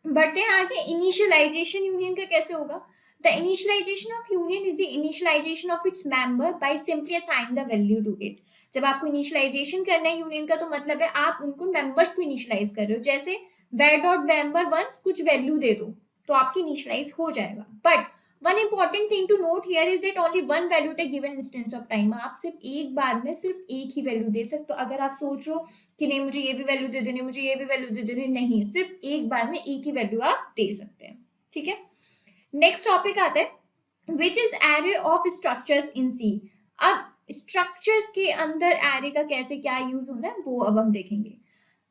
बढ़ते हैं आगे, इनिशियलाइजेशन यूनियन का कैसे होगा। The initialization of union is the initialization of its member by simply assign the value to it, जब आपको इनिशियलाइजेशन करना है यूनियन का तो मतलब है आप उनको मेंबर्स को इनिशियलाइज कर रहे हो, जैसे वेर डॉट मेंबर 1 कुछ वैल्यू दे दो तो आपकी इनिशियलाइज हो जाएगा। But one important thing to note here is that only one value take given instance of time, आप सिर्फ एक बार में सिर्फ एक ही वैल्यू दे सकते हो। अगर आप सोच रहे हो कि नहीं मुझे ये भी वैल्यू दे देनी, मुझे ये भी वैल्यू दे देनी, नहीं, सिर्फ एक बार में एक ही वैल्यू आप दे सकते हैं, ठीक है। नेक्स्ट टॉपिक आता है which is array of structures in C. अब स्ट्रक्चर्स के अंदर एरे का कैसे क्या यूज होना है वो अब हम देखेंगे।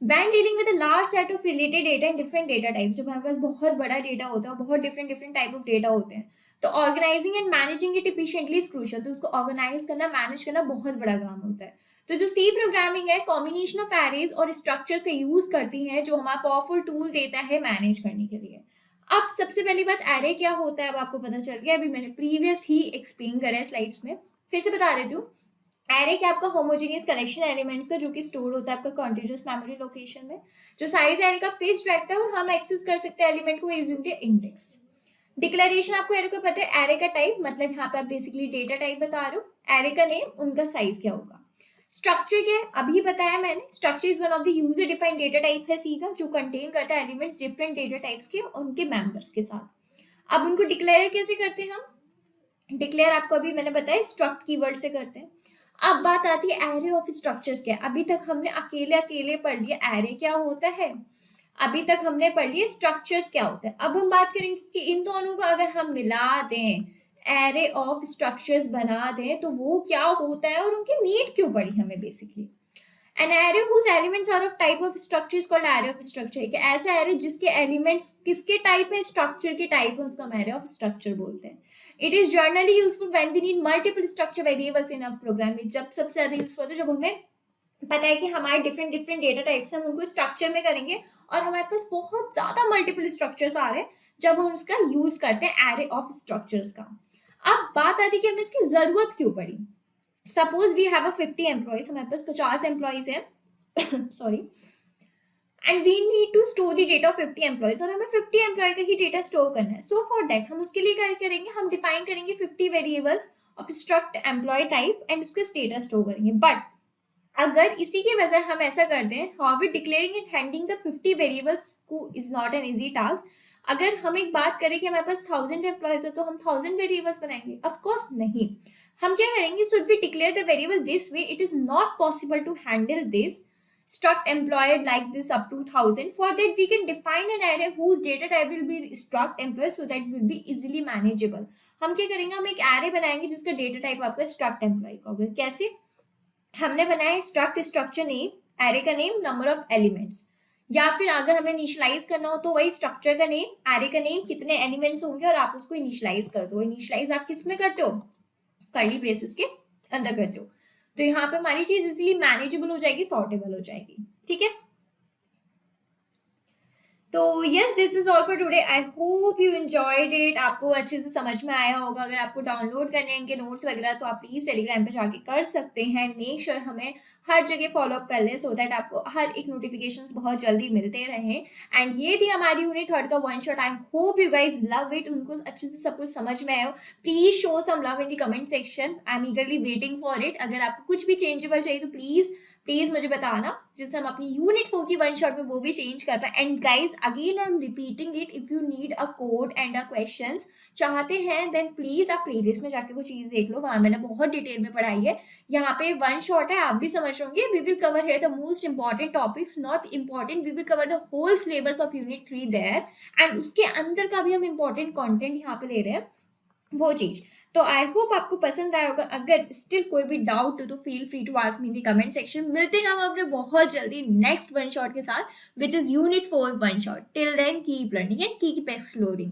When dealing with a large set of related data and different data types, जब हमारे पास बहुत बड़ा डेटा होता है, बहुत डिफरेंट टाइप ऑफ डेटा होते हैं, तो organizing and managing it efficiently is crucial, तो उसको ऑर्गेनाइज करना मैनेज करना बहुत बड़ा काम होता है। तो जो सी प्रोग्रामिंग है कॉम्बिनेशन ऑफ एरेज और स्ट्रक्चर्स का यूज करती है, जो हमारा पावरफुल टूल देता है मैनेज करने के लिए। अब सबसे पहली बात एरे क्या होता है, अब आपको पता चल गया, अभी मैंने प्रीवियस ही एक्सप्लेन करा है स्लाइड्स में, फिर से बता देती हूँ। एरे क्या आपका होमोजेनियस कलेक्शन एलिमेंट्स का जो कि स्टोर होता है आपका कॉन्टिन्यूअस मेमोरी लोकेशन में, जो साइज एरे का फिक्स्ड वेक्टर और हम एक्सेस कर सकते हैं एलिमेंट को यूजिंग द इंडेक्स। डिक्लेरेशन आपको एरे को पता है, एरे का टाइप मतलब यहाँ पे आप बेसिकली डेटा टाइप बता रहे हो, एरे का नेम, उनका साइज क्या होगा। स्ट्रक्चर क्या है अभी बताया मैंने, structure is one of the user defined data type है सी का, जो कंटेन करता है एलिमेंट्स डिफरेंट डेटा टाइप्स के और उनके मेंबर्स के साथ। अब उनको डिक्लेयर कैसे करते हैं हम, डिक्लेयर आपको अभी मैंने बताया स्ट्रक्ट कीवर्ड से करते हैं। अब बात आती है एरे ऑफ स्ट्रक्चर्स क्या है, अभी तक हमने अकेले पढ़ लिया एरे क्या होता है, अभी तक हमने पढ़ लिया स्ट्रक्चर्स क्या होता है। अब हम बात करेंगे कि इन दोनों को अगर हम मिला दें, एरे ऑफ स्ट्रक्चर्स बना दें, तो वो क्या होता है और उनकी नीड क्यों पड़ी हमें बेसिकली। An array whose elements are of type of structure is called array of structure, कि ऐसा एरे जिसके एलिमेंट्स किसके टाइप है, स्ट्रक्चर के टाइप है, उसको हम एरे ऑफ स्ट्रक्चर बोलते हैं। It is generally useful when we need multiple structure variables in a program, जब सबसे ज्यादा यूजफुल होता है जब हमें पता है कि हमारे डिफरेंट डेटा टाइप्स हम उनको स्ट्रक्चर में करेंगे और हमारे पास बहुत ज्यादा मल्टीपल स्ट्रक्चर्स आ रहे हैं, जब हम उसका यूज करते हैं एरे ऑफ स्ट्रक्चर्स का। अब बात आती है कि हमें इसकी जरूरत क्यों पड़ी। सपोज वी हैव 50 एम्प्लॉइज, हमारे पास 50 एम्प्लॉइज है sorry, and we need to store the data of 50 employees, और हमें 50 एम्प्लॉय का ही डेटा स्टोर करना है। सो फॉर दैट हम उसके लिए क्या करेंगे, हम डिफाइन करेंगे 50 variables of struct employee type and उसके स्टेटस स्टोर करेंगे. बट अगर इसी की वजह हम ऐसा करते हैं, how declaring and handling the 50 variables को is not an easy task. अगर हम एक बात करें कि हमारे पास 1000 एम्प्लॉयज है तो हम 1000 वेरिएबल्स बनाएंगे? ऑफ कोर्स नहीं. हम क्या करेंगे, so if we declare the variable this way it is not possible to handle this struct employee like this up to 1000. For that we can define an array whose data type will be struct employee so that will be easily manageable. हम क्या करेंगे, हम एक array बनाएंगे जिसका data type आपका struct employee का होगा. कैसे? हमने बनाया struct स्ट्रक्चर नेम, array का नेम, नंबर ऑफ एलिमेंट्स. या फिर अगर हमें इनिशियलाइज करना हो तो वही स्ट्रक्चर का नेम, array का नेम, कितने एलिमेंट्स होंगे और आप उसको इनिशियलाइज कर दो. इनिशियलाइज आप किस में करते हो? कर्ली ब्रेसेस के अंदर करते हो. तो यहाँ पे हमारी चीज इजीली मैनेजेबल हो जाएगी, सॉर्टेबल हो जाएगी. ठीक है. तो yes, this is all for today. I hope you enjoyed it. आपको अच्छे से समझ में आया होगा. अगर आपको डाउनलोड करने हैं इनके नोट्स वगैरह तो आप प्लीज टेलीग्राम पे जाके कर सकते हैं. मेक श्योर हमें हर जगह फॉलो अप कर ले सो दैट आपको हर एक नोटिफिकेशंस बहुत जल्दी मिलते रहे. एंड ये थी हमारी यूनिट 3 का one shot. I hope you guys love it. उनको अच्छे से सब कुछ समझ में आया हो. Please show some love in the comment section. I am eagerly waiting for it. अगर आपको कुछ भी चेंजेबल चाहिए तो प्लीज मुझे बताना, जिससे हम अपनी यूनिट 4 की वन शॉट में वो भी चेंज कर पाए. And guys again I am repeating it, if you need a code and a questions चाहते हैं देन प्लीज आप प्लेलिस्ट में जाके वो चीज देख लो. वहां मैंने बहुत डिटेल में पढ़ाई है. यहाँ पे वन शॉट है, आप भी समझ होंगे. We will cover here the most important topics, not important. We will cover the whole syllabus of unit 3 there. And उसके अंदर का भी हम इंपॉर्टेंट कॉन्टेंट यहाँ पे ले रहे हैं, वो चीज. तो आई होप आपको पसंद आया होगा. अगर स्टिल कोई भी डाउट हो तो feel free to ask me in the comment section. मिलते हैं हम अपने बहुत जल्दी नेक्स्ट वन शॉट के साथ, which is unit 4 one shot. Till then keep learning and keep exploring.